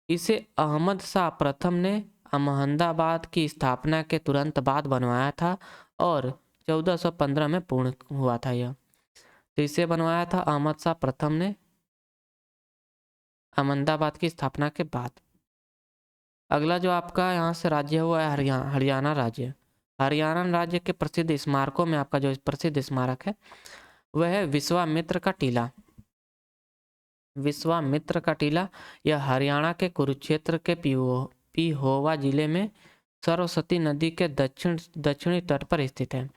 इसे अहमद शाह प्रथम ने अहमदाबाद की स्थापना के तुरंत बाद बनवाया था और 1415 में पूर्ण हुआ था यह। तो इसे बनवाया था अहमद शाह प्रथम ने अहमदाबाद की स्थापना के बाद। अगला जो आपका यहाँ से राज्य है वो है हरियाणा राज्य। हरियाणा राज्य के प्रसिद्ध स्मारकों में आपका जो प्रसिद्ध स्मारक है वह है विश्वामित्र का टीला। विश्वामित्र का टीला यह हरियाणा के कुरुक्षेत्र के पिहोवा जिले में सरस्वती नदी के दक्षिणी तट पर स्थित है। तो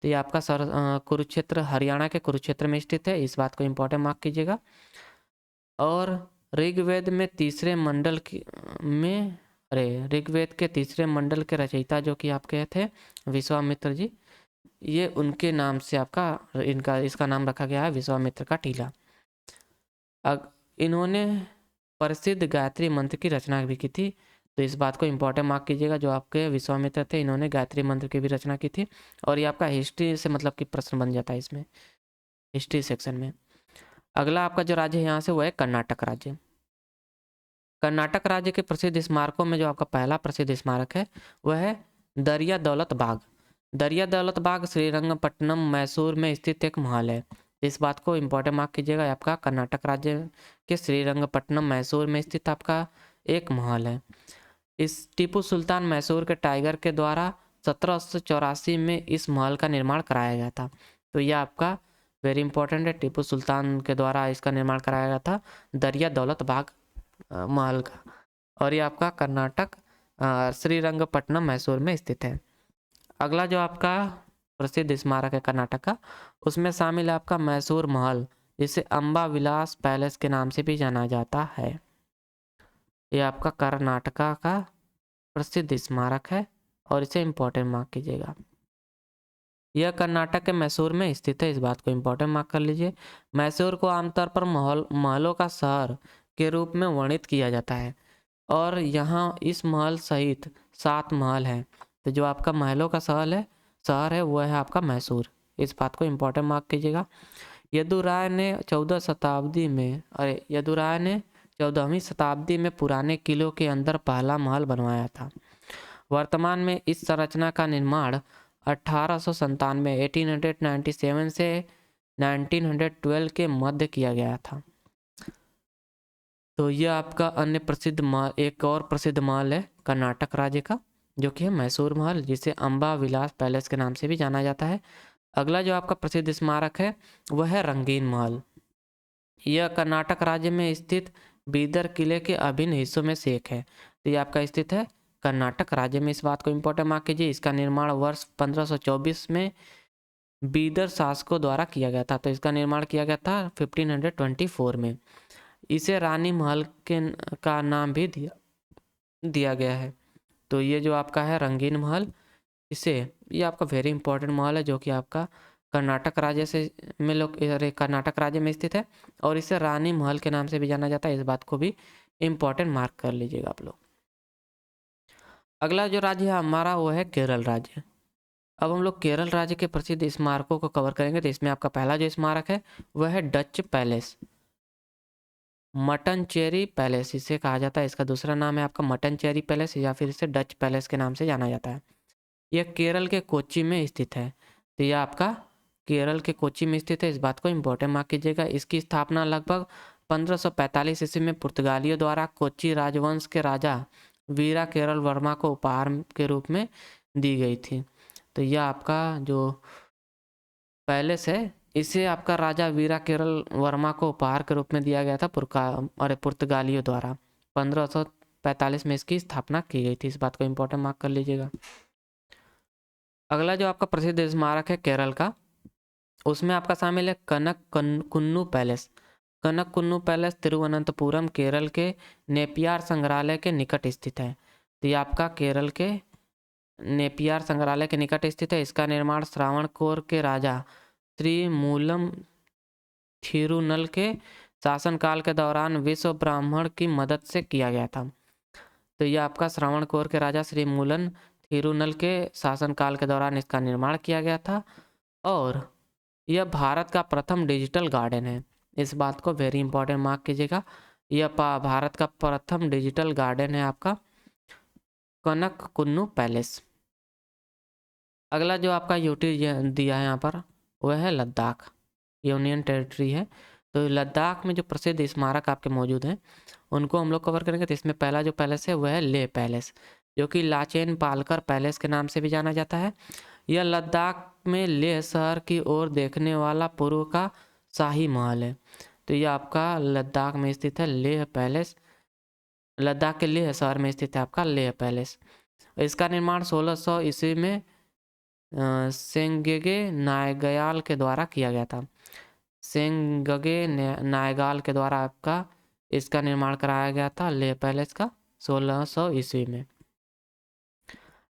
ये आपका कुरुक्षेत्र हरियाणा के कुरुक्षेत्र में स्थित है, इस बात को इम्पोर्टेंट मार्क कीजिएगा। और ऋग्वेद के तीसरे मंडल के रचयिता जो कि आपके थे विश्वामित्र जी, ये उनके नाम से आपका इसका नाम रखा गया है विश्वामित्र का टीला। इन्होंने प्रसिद्ध गायत्री मंत्र की रचना भी की थी, तो इस बात को इम्पोर्टेंट मार्क कीजिएगा। जो आपके विश्वामित्र थे इन्होंने गायत्री मंत्र की भी रचना की थी और ये आपका हिस्ट्री से मतलब कि प्रश्न बन जाता है इसमें हिस्ट्री सेक्शन में। अगला आपका जो राज्य है यहाँ से वो है कर्नाटक राज्य। कर्नाटक राज्य के प्रसिद्ध स्मारकों में जो आपका पहला प्रसिद्ध स्मारक है वह है दरिया दौलत बाग। दरिया दौलत बाग श्रीरंगपट्टनम मैसूर में स्थित एक महल है, इस बात को इम्पोर्टेंट मार्क कीजिएगा। आपका कर्नाटक राज्य के श्रीरंगपट्टनम मैसूर में स्थित आपका एक महल है। इस टीपू सुल्तान मैसूर के टाइगर के द्वारा 1784 में इस महल का निर्माण कराया गया था। तो यह आपका वेरी इंपॉर्टेंट है, टीपू सुल्तान के द्वारा इसका निर्माण कराया गया था, दरिया दौलत बाग महल का। और ये आपका कर्नाटक श्रीरंगपट्टनम मैसूर में स्थित है। अगला जो आपका प्रसिद्ध स्मारक है कर्नाटक का, उसमें शामिल है आपका मैसूर महल, जिसे अम्बा विलास पैलेस के नाम से भी जाना जाता है। ये आपका कर्नाटका का प्रसिद्ध स्मारक है और इसे इम्पोर्टेंट मार्क कीजिएगा। यह कर्नाटक के मैसूर में स्थित है, इस बात को इम्पोर्टेंट मार्क कर लीजिए। मैसूर को आमतौर पर महलों का शहर के रूप में वर्णित किया जाता है और यहाँ इस महल सहित 7 महल हैं। तो जो आपका महलों का शहर है वह है आपका मैसूर, इस बात को इम्पोर्टेंट मार्क कीजिएगा। यदुराय ने 14वीं शताब्दी में पुराने किलों के अंदर पहला महल बनवाया था। वर्तमान में इस संरचना का निर्माण 1897 से 1912 के मध्य किया गया था। तो यह आपका अन्य प्रसिद्ध महल, एक और प्रसिद्ध महल है कर्नाटक राज्य का, जो कि है मैसूर महल, जिसे अम्बा विलास पैलेस के नाम से भी जाना जाता है। अगला जो आपका प्रसिद्ध स्मारक है वह है रंगीन महल। यह कर्नाटक राज्य में स्थित बीदर किले के अभिन्न हिस्सों में से एक है। तो यह आपका स्थित है कर्नाटक राज्य में, इस बात को इम्पोर्टेंट मार्क कीजिए। इसका निर्माण वर्ष 1524 में बीदर शासकों द्वारा किया गया था। तो इसका निर्माण किया गया था 1524 में। इसे रानी महल का नाम भी दिया गया है। तो ये जो आपका है रंगीन महल, ये आपका वेरी इंपॉर्टेंट महल है, जो कि आपका कर्नाटक राज्य में स्थित है और इसे रानी महल के नाम से भी जाना जाता है, इस बात को भी इम्पोर्टेंट मार्क कर लीजिएगा आप लोग। अगला जो राज्य है हमारा वो है केरल राज्य। अब हम लोग केरल राज्य के प्रसिद्ध स्मारकों को कवर करेंगे। तो इसमें आपका पहला जो स्मारक है वह है डच पैलेस, मट्टनचेरी पैलेस इसे कहा जाता है। इसका दूसरा नाम है आपका मट्टनचेरी पैलेस या फिर इसे डच पैलेस के नाम से जाना जाता है। यह केरल के कोच्चि में स्थित है। तो यह आपका केरल के कोच्चि में स्थित है, इस बात को इम्पोर्टेंट मार्क कीजिएगा। इसकी स्थापना लगभग 1545 ईस्वी में पुर्तगालियों द्वारा कोच्चि राजवंश के राजा वीरा केरल वर्मा को उपहार के रूप में दी गई थी। तो यह आपका जो पैलेस है इसे आपका राजा वीरा केरल वर्मा को उपहार के रूप में दिया गया था पुर्तगालियों द्वारा। 1545 में इसकी स्थापना की गई थी, इस बात को इम्पोर्टेंट मार्क कर लीजिएगा। अगला जो आपका प्रसिद्ध स्मारक है केरल का, उसमें आपका शामिल है कनक कुन्नू पैलेस। कनक कुन्नू पैलेस तिरुवनंतपुरम केरल के नेपियार संग्रहालय के निकट स्थित है। तो ये आपका केरल के नेपियार संग्रहालय के निकट स्थित है। इसका निर्माण श्रावणकोर के राजा त्रिमूलम थिरुनल के शासनकाल के दौरान विश्व ब्राह्मण की मदद से किया गया था। तो यह आपका श्रावणकोर के राजा श्रीमूलन थिरुनल के शासनकाल के दौरान इसका निर्माण किया गया था और यह भारत का प्रथम डिजिटल गार्डन है, इस बात को वेरी इंपॉर्टेंट मार्क कीजिएगा। यह भारत का प्रथम डिजिटल गार्डन है आपका कनक कुन्नू पैलेस। अगला जो आपका यूटी दिया है यहाँ पर वह है लद्दाख, यूनियन टेरिटरी है। तो लद्दाख में जो प्रसिद्ध स्मारक आपके मौजूद हैं उनको हम लोग कवर करेंगे। तो इसमें पहला जो पैलेस है वह है लेह पैलेस, जो कि लाचेन पालकर पैलेस के नाम से भी जाना जाता है। यह लद्दाख में लेह शहर की ओर देखने वाला पूर्व का शाही महल है। तो यह आपका लद्दाख में स्थित है लेह पैलेस, लद्दाख के लेह शहर में स्थित है आपका लेह पैलेस। इसका निर्माण 1600 ईस्वी में सेंगगे नायगयाल के द्वारा किया गया था। सेंगगे नायगाल के द्वारा आपका इसका निर्माण कराया गया था लेह पैलेस का 1600 ईस्वी में।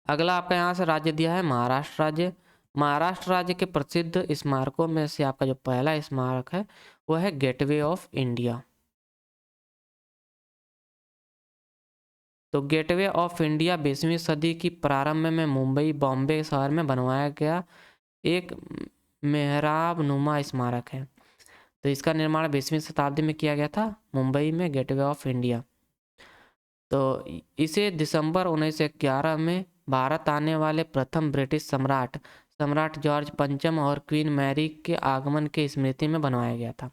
अगला आपका यहाँ से राज्य दिया है महाराष्ट्र राज्य। महाराष्ट्र राज्य के प्रसिद्ध स्मारकों में से आपका जो पहला स्मारक है वह है गेटवे ऑफ इंडिया। तो गेटवे ऑफ इंडिया 20वीं सदी की प्रारंभ में मुंबई बॉम्बे शहर में बनवाया गया एक मेहराब नुमा स्मारक है। तो इसका निर्माण 20वीं शताब्दी में किया गया था मुंबई में गेटवे ऑफ इंडिया। तो इसे दिसंबर 1911 में भारत आने वाले प्रथम ब्रिटिश सम्राट जॉर्ज पंचम और क्वीन मैरी के आगमन के स्मृति में बनवाया गया था।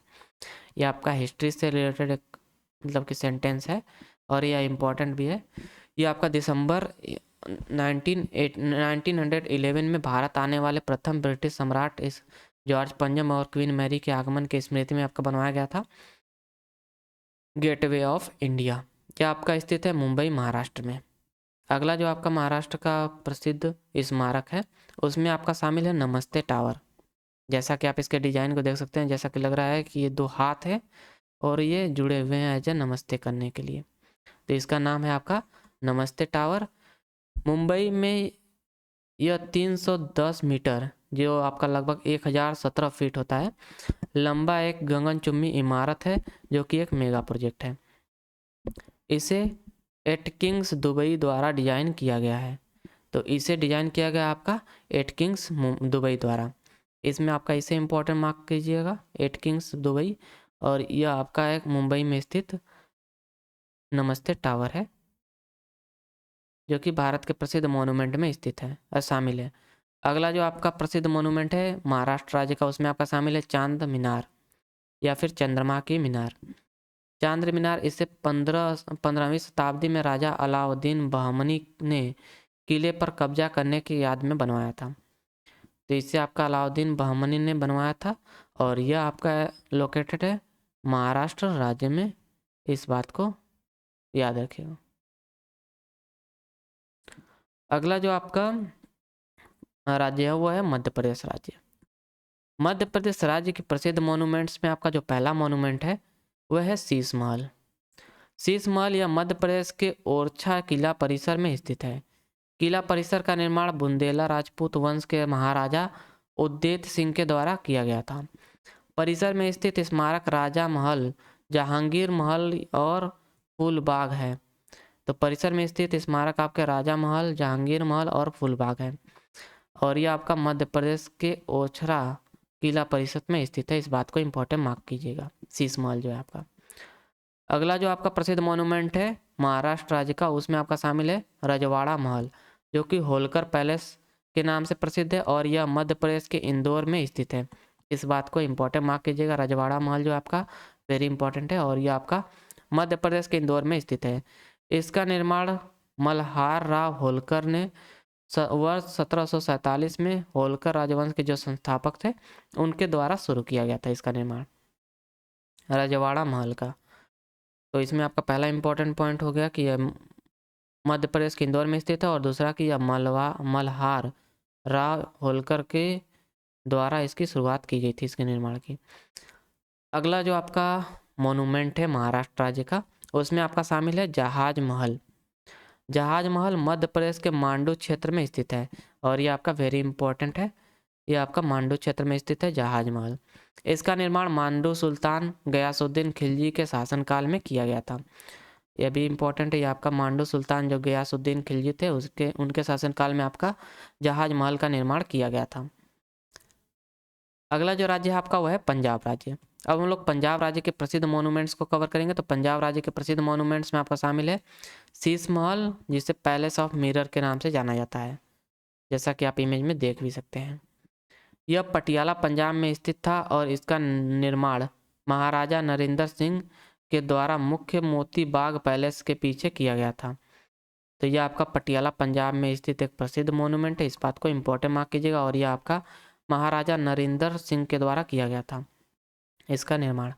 यह आपका हिस्ट्री से रिलेटेड मतलब कि सेंटेंस है और यह इम्पोर्टेंट भी है। यह आपका दिसंबर 1911 में भारत आने वाले प्रथम ब्रिटिश सम्राट इस जॉर्ज पंजम और क्वीन मैरी के आगमन के स्मृति में आपका बनवाया गया था गेटवे ऑफ इंडिया। क्या आपका स्थित है मुंबई महाराष्ट्र में। अगला जो आपका महाराष्ट्र का प्रसिद्ध स्मारक है उसमें आपका शामिल है नमस्ते टावर। जैसा कि आप इसके डिजाइन को देख सकते हैं, जैसा कि लग रहा है कि ये 2 हाथ है और ये जुड़े हुए हैं एज ए नमस्ते करने के लिए। तो इसका नाम है आपका नमस्ते टावर। मुंबई में यह 310 मीटर जो आपका लगभग 1017 फीट होता है लंबा एक गगनचुंबी इमारत है जो कि एक मेगा प्रोजेक्ट है। इसे एटकिंग्स दुबई द्वारा डिजाइन किया गया है। तो इसे डिजाइन किया गया आपका एटकिंग्स दुबई द्वारा। इसमें आपका इसे इंपॉर्टेंट मार्क कीजिएगा एटकिंग्स दुबई। और यह आपका एक मुंबई में स्थित नमस्ते टावर है जो कि भारत के प्रसिद्ध मोनूमेंट में स्थित है और शामिल है। अगला जो आपका प्रसिद्ध मोनूमेंट है महाराष्ट्र राज्य का उसमें आपका शामिल है चांद मीनार या फिर चंद्रमा की मीनार। चांद मीनार इसे 15वीं शताब्दी में राजा अलाउद्दीन बहमनी ने किले पर कब्जा करने की याद में बनवाया था। तो इसे आपका अलाउद्दीन बहमनी ने बनवाया था और यह आपका लोकेटेड है महाराष्ट्र राज्य में। इस बात को याद रखिएगा। अगला जो आपका राज्य है वो है मध्य प्रदेश राज्य। मध्य प्रदेश राज्य के प्रसिद्ध मोनूमेंट्स में आपका जो पहला मोनूमेंट है वह है शीश महल। शीश महल यह मध्य प्रदेश के ओरछा किला परिसर में स्थित है। किला परिसर का निर्माण बुंदेला राजपूत वंश के महाराजा उद्देत सिंह के द्वारा किया गया था। परिसर में स्थित स्मारक राजा महल, जहांगीर महल और फूलबाग है। तो परिसर में स्थित स्मारक आपके राजा महल, जहांगीर महल और फूलबाग है और यह आपका मध्य प्रदेश के ओछरा किला परिषद में स्थित है। इस बात को इंपॉर्टेंट मार्क कीजिएगा शीश महल जो है आपका। अगला जो आपका प्रसिद्ध मोनूमेंट है महाराष्ट्र राज्य का उसमें आपका शामिल है रजवाड़ा महल जो कि होलकर पैलेस के नाम से प्रसिद्ध है और यह मध्य प्रदेश के इंदौर में स्थित है। इस बात को इंपॉर्टेंट मार्क कीजिएगा। रजवाड़ा महल जो आपका वेरी इंपॉर्टेंट है और यह आपका मध्य प्रदेश के इंदौर में स्थित है। इसका निर्माण मल्हार राव होलकर ने वर्ष 1747 में होलकर राजवंश के जो संस्थापक थे उनके द्वारा शुरू किया गया था इसका निर्माण रजवाड़ा महल का। तो इसमें आपका पहला इंपॉर्टेंट पॉइंट हो गया कि यह मध्य प्रदेश के इंदौर में स्थित है और दूसरा कि यह मल्हार राव होलकर के द्वारा इसकी शुरुआत की गई थी इसके निर्माण की। अगला जो आपका मोनूमेंट है महाराष्ट्र राज्य का उसमें आपका शामिल है जहाज महल। जहाज महल मध्य प्रदेश के मांडू क्षेत्र में स्थित है और यह आपका वेरी इंपॉर्टेंट है। यह आपका मांडू क्षेत्र में स्थित है जहाज महल। इसका निर्माण मांडू सुल्तान गयासुद्दीन खिलजी के शासनकाल में किया गया था। यह भी इंपॉर्टेंट है। यह आपका मांडू सुल्तान जो गयासुद्दीन खिलजी थे उनके शासनकाल में आपका जहाज महल का निर्माण किया गया था। अगला जो राज्य है आपका वह है पंजाब राज्य। अब हम लोग पंजाब राज्य के प्रसिद्ध मोनूमेंट्स को कवर करेंगे। तो पंजाब राज्य के प्रसिद्ध मोनूमेंट्स में आपका शामिल है शीश महल जिसे पैलेस ऑफ मिरर के नाम से जाना जाता है, जैसा कि आप इमेज में देख भी सकते हैं। यह पटियाला पंजाब में स्थित था और इसका निर्माण महाराजा नरेंद्र सिंह के द्वारा मुख्य मोती बाग पैलेस के पीछे किया गया था। तो यह आपका पटियाला पंजाब में स्थित एक प्रसिद्ध मोनूमेंट है। इस बात को इंपॉर्टेंट मार्क कीजिएगा और यह आपका महाराजा नरेंद्र सिंह के द्वारा किया गया था इसका निर्माण।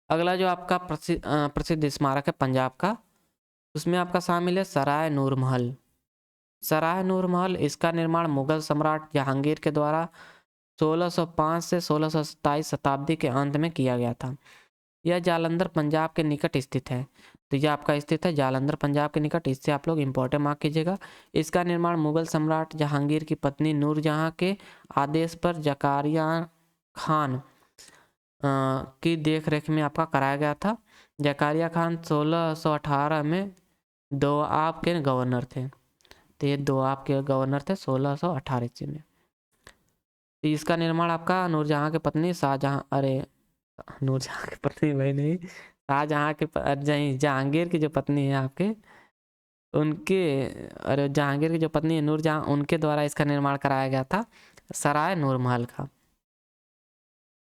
अगला जो आपका प्रसिद्ध स्मारक है पंजाब का उसमें आपका शामिल है सराय नूर महल। सराय नूर महल इसका निर्माण मुगल सम्राट जहांगीर के द्वारा 1605 से 1627 शताब्दी के अंत में किया गया था। यह जालंधर पंजाब के निकट स्थित है। तो यह आपका स्थित है जालंधर पंजाब के निकट। इससे आप लोग इंपॉर्टेंट मार्क कीजिएगा। इसका निर्माण मुगल सम्राट जहांगीर की पत्नी नूरजहां के आदेश पर जकारिया खान की देखरेख में आपका कराया गया था। जकारिया खान 1618 में दोआब के गवर्नर थे। तो ये दोआब के गवर्नर थे 1618 ईस्वी में। तो इसका निर्माण आपका नूरजहां की पत्नी नूरजहां की पत्नी वही नहीं शाहजहां के जहांगीर की जो पत्नी है आपके उनके जहांगीर की जो पत्नी है नूरजहां उनके द्वारा इसका निर्माण कराया गया था सराय नूर महल का।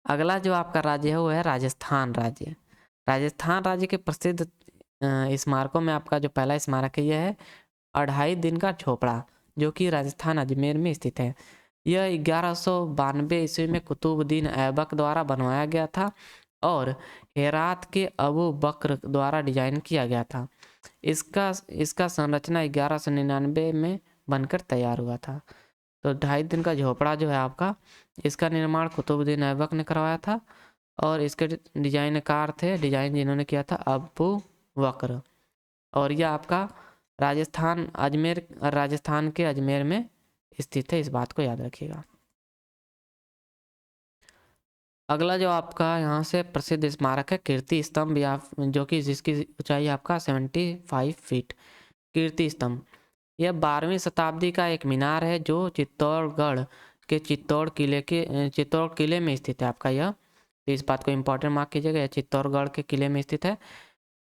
अगला जो आपका राज्य है वो है राजस्थान राज्य। राजस्थान राज्य के प्रसिद्ध स्मारकों में आपका जो पहला स्मारक है यह है अढ़ाई दिन का झोपड़ा जो कि राजस्थान अजमेर में स्थित है। यह 1192 ईस्वी में कुतुबुद्दीन ऐबक द्वारा बनवाया गया था और हेरात के अबू बकर द्वारा डिजाइन किया गया था। इसका संरचना 1199 में बनकर तैयार हुआ था। तो 2.5 दिन का झोपड़ा जो है आपका, इसका निर्माण कुतुबुद्दीन ऐबक ने करवाया था और इसके डिजाइनकार थे, डिजाइन जिन्होंने किया था अबू बकर। और यह आपका राजस्थान के अजमेर में स्थित है, इस बात को याद रखिएगा। अगला जो आपका यहाँ से प्रसिद्ध स्मारक है कीर्ति स्तंभ, या जो कि जिसकी ऊंचाई आपका 75 फीट। कीर्ति स्तंभ यह 12वीं शताब्दी का एक मीनार है जो चित्तौड़गढ़ के चित्तौड़ किले में स्थित है आपका यह। तो इस बात को इम्पोर्टेंट मार्क कीजिएगा, यह चित्तौड़गढ़ के किले में स्थित है।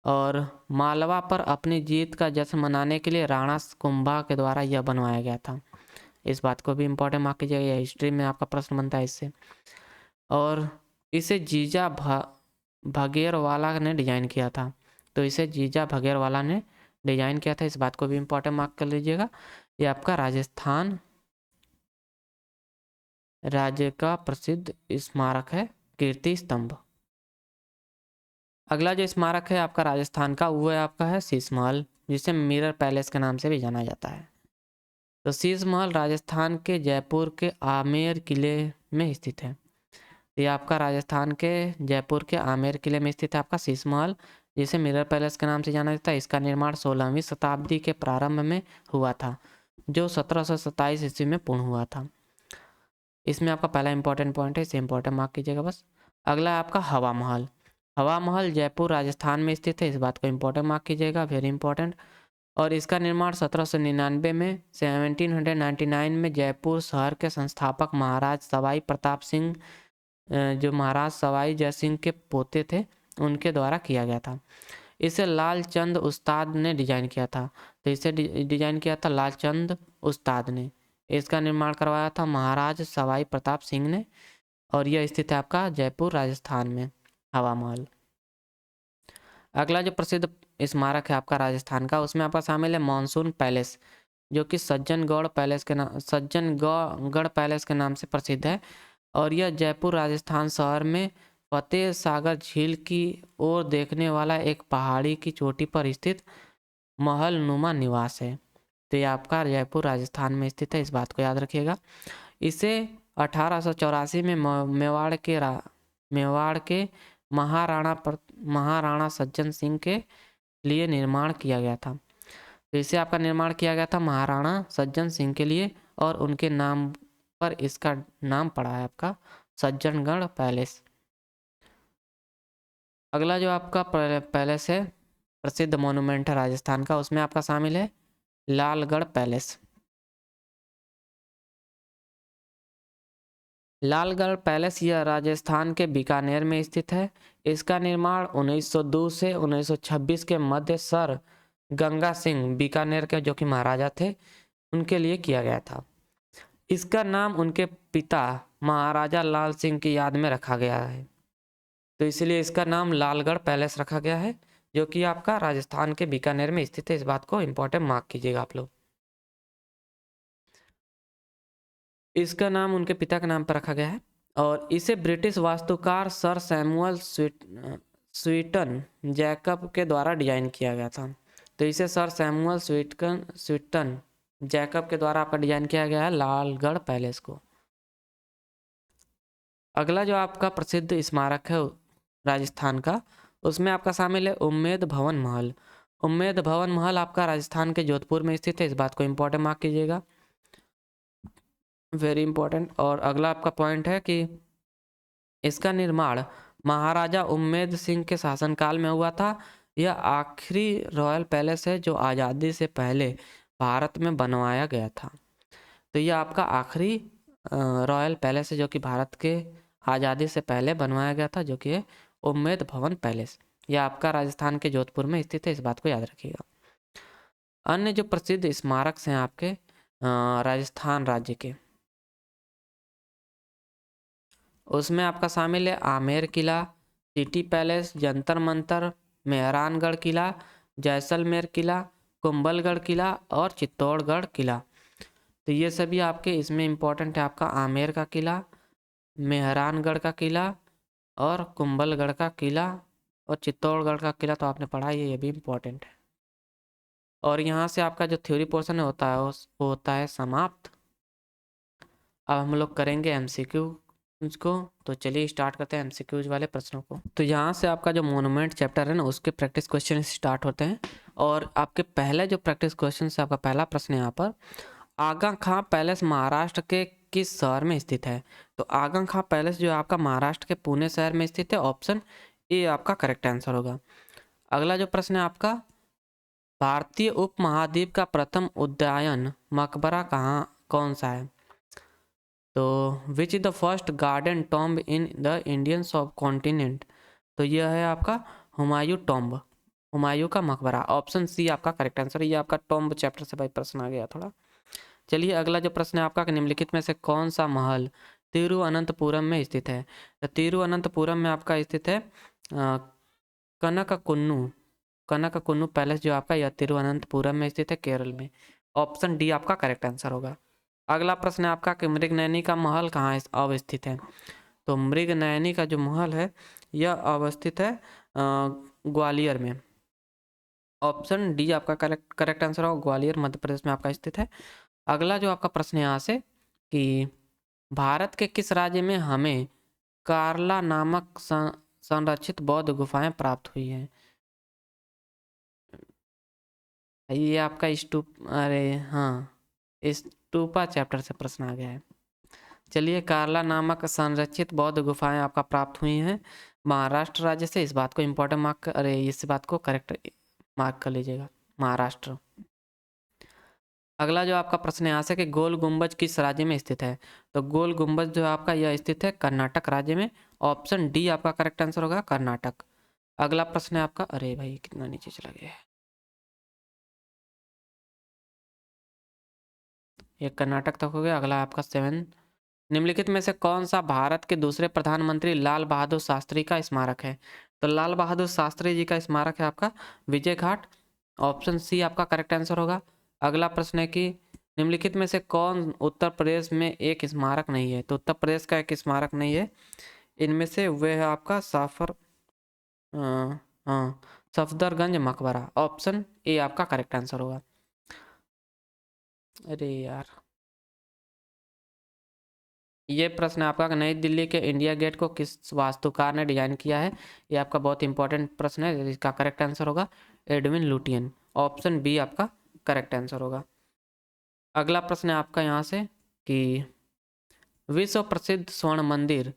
और मालवा पर अपनी जीत का जश्न मनाने के लिए राणा कुंभा के द्वारा यह बनवाया गया था। इस बात को भी इम्पोर्टेंट मार्क कीजिएगा, यह हिस्ट्री में आपका प्रश्न बनता है इससे। और इसे जीजा भगेरवाला ने डिजाइन किया था। तो इसे जीजा भगेरवाला ने डिजाइन किया था, इस बात को भी इम्पोर्टेंट मार्क कर लीजिएगा। ये आपका राजस्थान राज्य का प्रसिद्ध स्मारक है कीर्ति स्तंभ। अगला जो स्मारक है आपका राजस्थान का, वो है आपका है शीश महल, जिसे मिरर पैलेस के नाम से भी जाना जाता है। तो शीश महल राजस्थान के जयपुर के आमेर किले में स्थित है। ये आपका राजस्थान के जयपुर के आमेर किले में स्थित है आपका शीश महल, जिसे मिरर पैलेस के नाम से जाना जाता है। इसका निर्माण 16वीं शताब्दी के प्रारंभ में हुआ था, जो 1727 ईस्वी में पूर्ण हुआ था। इसमें आपका पहला इंपॉर्टेंट पॉइंट है, इसे इंपॉर्टेंट मार्क कीजिएगा बस। अगला है आपका हवा महल। हवा महल जयपुर राजस्थान में स्थित है, इस बात को इंपॉर्टेंट मार्क कीजिएगा, वेरी इंपॉर्टेंट। और इसका निर्माण 1799 में 1799 में जयपुर शहर के संस्थापक महाराज सवाई प्रताप सिंह, जो महाराज सवाई जयसिंह के पोते थे, उनके द्वारा किया गया था। इसे लालचंद उस्ताद ने डिजाइन किया था। तो इसे डिजाइन किया था लालचंद उस्ताद ने। इसका निर्माण करवाया था महाराज सवाई प्रताप सिंह ने, और यह स्थित है आपका जयपुर राजस्थान में हवा महल। अगला जो प्रसिद्ध स्मारक है आपका राजस्थान का, उसमें आपका शामिल है मानसून पैलेस, जो कि सज्जनगढ़ पैलेस के नाम से प्रसिद्ध है। और यह जयपुर राजस्थान शहर में फतेह सागर झील की ओर देखने वाला एक पहाड़ी की चोटी पर स्थित महल नुमा निवास है। तो यह आपका जयपुर राजस्थान में स्थित है, इस बात को याद रखिएगा। इसे 1884 में मेवाड़ के महाराणा सज्जन सिंह के लिए निर्माण किया गया था। तो इसे आपका निर्माण किया गया था महाराणा सज्जन सिंह के लिए, और उनके नाम पर इसका नाम पड़ा है आपका सज्जनगढ़ पैलेस। अगला जो आपका पैलेस है, प्रसिद्ध मोन्यूमेंट है राजस्थान का, उसमें आपका शामिल है लालगढ़ पैलेस। लालगढ़ पैलेस यह राजस्थान के बीकानेर में स्थित है। इसका निर्माण 1902 से 1926 के मध्य सर गंगा सिंह बीकानेर के, जो कि महाराजा थे, उनके लिए किया गया था। इसका नाम उनके पिता महाराजा लाल सिंह की याद में रखा गया है, तो इसलिए इसका नाम लालगढ़ पैलेस रखा गया है, जो कि आपका राजस्थान के बीकानेर में स्थित है। इस बात को इंपॉर्टेंट मार्क कीजिएगा आप लोग। इसका नाम उनके पिता के नाम पर रखा गया है, और इसे ब्रिटिश वास्तुकार सर सैमुअल स्वीटन जैकब के द्वारा डिजाइन किया गया था। तो इसे सर सैमुअल स्वीटन जैकब के द्वारा आपका डिजाइन किया गया है लालगढ़ पैलेस को। अगला जो आपका प्रसिद्ध स्मारक है राजस्थान का, उसमें आपका शामिल है उम्मेद भवन महल। उम्मेद भवन महल आपका राजस्थान के जोधपुर में स्थित है, इस बात को इंपॉर्टेंट मार्क कीजिएगा, वेरी इंपॉर्टेंट। और अगला आपका पॉइंट है कि इसका निर्माण महाराजा उम्मेद सिंह के शासनकाल में हुआ था। यह आखिरी रॉयल पैलेस है जो आज़ादी से पहले भारत में बनवाया गया था। तो यह आपका आखिरी रॉयल पैलेस है जो कि भारत के आज़ादी से पहले बनवाया गया था, जो कि है उम्मेद भवन पैलेस। यह आपका राजस्थान के जोधपुर में स्थित है, इस बात को याद रखिएगा। अन्य जो प्रसिद्ध स्मारक हैं आपके राजस्थान राज्य के, उसमें आपका शामिल है आमेर किला, सिटी पैलेस, जंतर मंतर, मेहरानगढ़ किला, जैसलमेर किला, कुंभलगढ़ किला और चित्तौड़गढ़ किला। तो ये सभी आपके इसमें इम्पोर्टेंट है, आपका आमेर का किला, मेहरानगढ़ का किला और कुंभलगढ़ का किला और चित्तौड़गढ़ का किला तो आपने पढ़ा ही है, ये भी इम्पोर्टेंट है। और यहाँ से आपका जो थ्योरी पोर्शन होता है वो होता है समाप्त। अब हम लोग करेंगे एमसीक्यूज को। तो चलिए स्टार्ट करते हैं एमसीक्यूज वाले प्रश्नों को। तो यहाँ से आपका जो मोनूमेंट चैप्टर है ना उसके प्रैक्टिस क्वेश्चन स्टार्ट होते हैं। और आपके पहले जो प्रैक्टिस क्वेश्चन से आपका पहला प्रश्न यहाँ पर, आगा खां पैलेस महाराष्ट्र के किस शहर में स्थित है? तो आगा खां पैलेस जो है आपका महाराष्ट्र के पुणे शहर में स्थित है। ऑप्शन ए आपका करेक्ट आंसर होगा। अगला जो प्रश्न है आपका, भारतीय उपमहाद्वीप का प्रथम उद्यान मकबरा कौन सा है? तो which is the first garden tomb in the Indian सब कॉन्टिनेंट? तो यह है आपका हुमायूं टॉम्ब, हुमायूं का मकबरा। ऑप्शन सी आपका करेक्ट आंसर है। ये आपका टॉम्ब चैप्टर से भाई प्रश्न आ गया थोड़ा। चलिए अगला जो प्रश्न है आपका, निम्नलिखित में से कौन सा महल तिरुवनंतपुरम में स्थित है? तो तिरुवनंतपुरम में आपका स्थित है कनककुन्नू, कनककुन्नू पैलेस जो आपका यह तिरुवनंतपुरम में स्थित है, केरल में। ऑप्शन डी आपका करेक्ट आंसर होगा। अगला प्रश्न है आपका कि मृगनयनी का महल कहाँ अवस्थित है? तो मृगनयनी का जो महल है यह अवस्थित है ग्वालियर में। ऑप्शन डी आपका करेक्ट आंसर होगा, ग्वालियर मध्य प्रदेश में आपका स्थित है। अगला जो आपका प्रश्न है यहाँ से कि भारत के किस राज्य में हमें कार्ला नामक संरक्षित बौद्ध गुफाएं प्राप्त हुई हैं? ये आपका अरे हाँ, स्तूपा चैप्टर से प्रश्न आ गया है। चलिए, कार्ला नामक संरक्षित बौद्ध गुफाएं आपका प्राप्त हुई हैं महाराष्ट्र राज्य से। इस बात को इम्पोर्टेंट मार्क अरे इस बात को करेक्ट मार्क कर लीजिएगा, महाराष्ट्र। अगला जो आपका प्रश्न है यहाँ से कि गोल गुंबज किस राज्य में स्थित है? तो गोल गुंबज जो आपका यह स्थित है कर्नाटक राज्य में। ऑप्शन डी आपका करेक्ट आंसर होगा, कर्नाटक। अगला प्रश्न है आपका, अरे भाई कितना नीचे चला गया है, ये कर्नाटक तक हो गया। अगला आपका 7, निम्नलिखित में से कौन सा भारत के दूसरे प्रधानमंत्री लाल बहादुर शास्त्री का स्मारक है? तो लाल बहादुर शास्त्री जी का स्मारक है आपका विजय घाट। ऑप्शन सी आपका करेक्ट आंसर होगा। अगला प्रश्न है कि निम्नलिखित में से कौन उत्तर प्रदेश में एक स्मारक नहीं है? तो उत्तर प्रदेश का एक स्मारक नहीं है, इनमें से वह है आपका हाँ सफदरगंज मकबरा। ऑप्शन ए आपका करेक्ट आंसर होगा। अरे यार, ये प्रश्न आपका नई दिल्ली के इंडिया गेट को किस वास्तुकार ने डिजाइन किया है? ये आपका बहुत इंपॉर्टेंट प्रश्न है, इसका करेक्ट आंसर होगा एडविन लुटियन। ऑप्शन बी आपका करेक्ट आंसर होगा। अगला प्रश्न है आपका यहाँ से कि विश्व प्रसिद्ध स्वर्ण मंदिर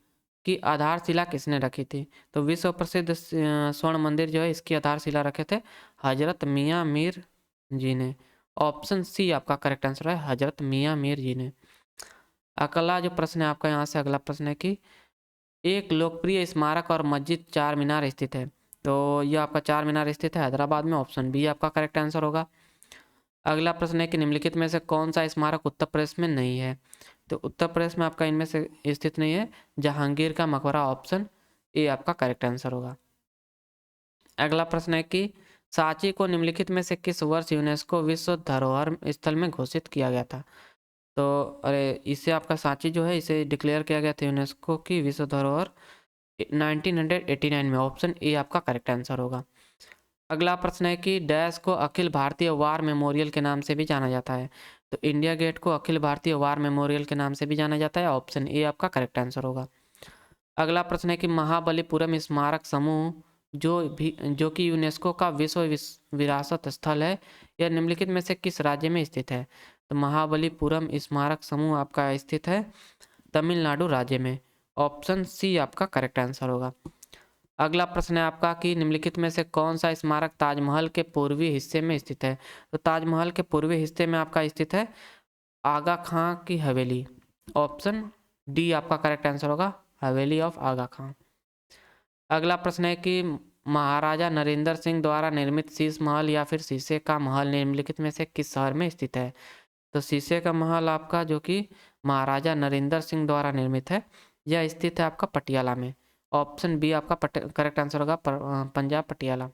की आधारशिला किसने रखी थी? तो विश्व प्रसिद्ध स्वर्ण मंदिर जो है इसकी आधारशिला रखे थे हजरत मियाँ मीर जी ने। ऑप्शन सी आपका करेक्ट आंसर है, हजरत मियाँ मीर जी ने। अगला जो प्रश्न है आपका यहाँ से, अगला प्रश्न है कि एक लोकप्रिय स्मारक और मस्जिद चार मीनार स्थित है। तो यह आपका चार मीनार स्थित है हैदराबाद में। ऑप्शन बी आपका करेक्ट आंसर होगा। अगला प्रश्न है कि निम्नलिखित में से कौन सा स्मारक उत्तर प्रदेश में नहीं है? तो उत्तर प्रदेश में आपका इनमें से स्थित नहीं है जहांगीर का मकबरा। ऑप्शन ए आपका करेक्ट आंसर होगा। अगला प्रश्न है कि सांची को निम्नलिखित में से किस वर्ष यूनेस्को विश्व धरोहर स्थल में घोषित किया गया था? तो अरे इसे आपका सांची जो है इसे डिक्लेयर किया गया था यूनेस्को की विश्व धरोहर 1989 में। ऑप्शन ए आपका करेक्ट आंसर होगा। अगला प्रश्न है कि डैश को अखिल भारतीय वार मेमोरियल के नाम से भी जाना जाता है? तो इंडिया गेट को अखिल भारतीय वार मेमोरियल के नाम से भी जाना जाता है। ऑप्शन ए आपका करेक्ट आंसर होगा। अगला प्रश्न है कि महाबलीपुरम स्मारक समूह जो कि यूनेस्को का विश्व विरासत स्थल है, यह निम्नलिखित में से किस राज्य में स्थित है? तो महाबलीपुरम स्मारक समूह आपका स्थित है तमिलनाडु राज्य में। ऑप्शन सी आपका करेक्ट आंसर होगा। अगला प्रश्न है आपका कि निम्नलिखित में से कौन सा स्मारक ताजमहल के पूर्वी हिस्से में स्थित है? तो ताजमहल के पूर्वी हिस्से में आपका स्थित है आगा खां की हवेली। ऑप्शन डी आपका करेक्ट आंसर होगा, हवेली ऑफ आगा खां। अगला प्रश्न है कि महाराजा नरेंद्र सिंह द्वारा निर्मित शीश महल या फिर शीशे का महल निम्नलिखित में से किस शहर में स्थित है? तो शीशे का महल आपका जो कि महाराजा नरेंद्र सिंह द्वारा निर्मित है, यह स्थित है आपका पटियाला में। ऑप्शन बी आपका करेक्ट आंसर होगा, पंजाब पटियाला।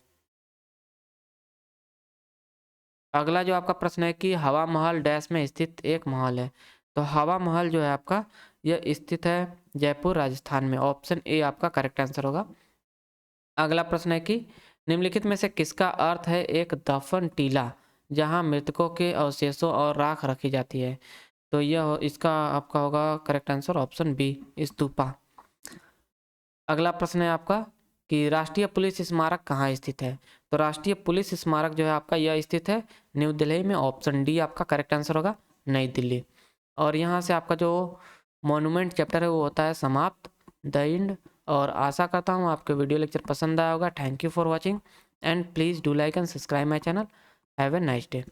अगला जो आपका प्रश्न है कि हवा महल डैश में स्थित एक महल है। तो हवा महल जो है आपका यह स्थित है जयपुर राजस्थान में। ऑप्शन ए आपका करेक्ट आंसर होगा। अगला प्रश्न है कि निम्नलिखित में से किसका अर्थ है एक दफन टीला जहां मृतकों के अवशेषों और राख रखी जाती है। तो यह इसका आपका होगा correct answer option B stupa. अगला प्रश्न है आपका कि राष्ट्रीय पुलिस स्मारक कहाँ स्थित है। तो राष्ट्रीय पुलिस स्मारक जो है आपका यह स्थित है न्यू दिल्ली में। ऑप्शन डी आपका करेक्ट आंसर होगा नई दिल्ली। और यहाँ से आपका जो मॉन्यूमेंट चैप्टर है वो होता है समाप्त, द एंड। और आशा करता हूँ आपको वीडियो लेक्चर पसंद आया होगा। Thank you for watching and please do like and subscribe my channel. Have a nice day.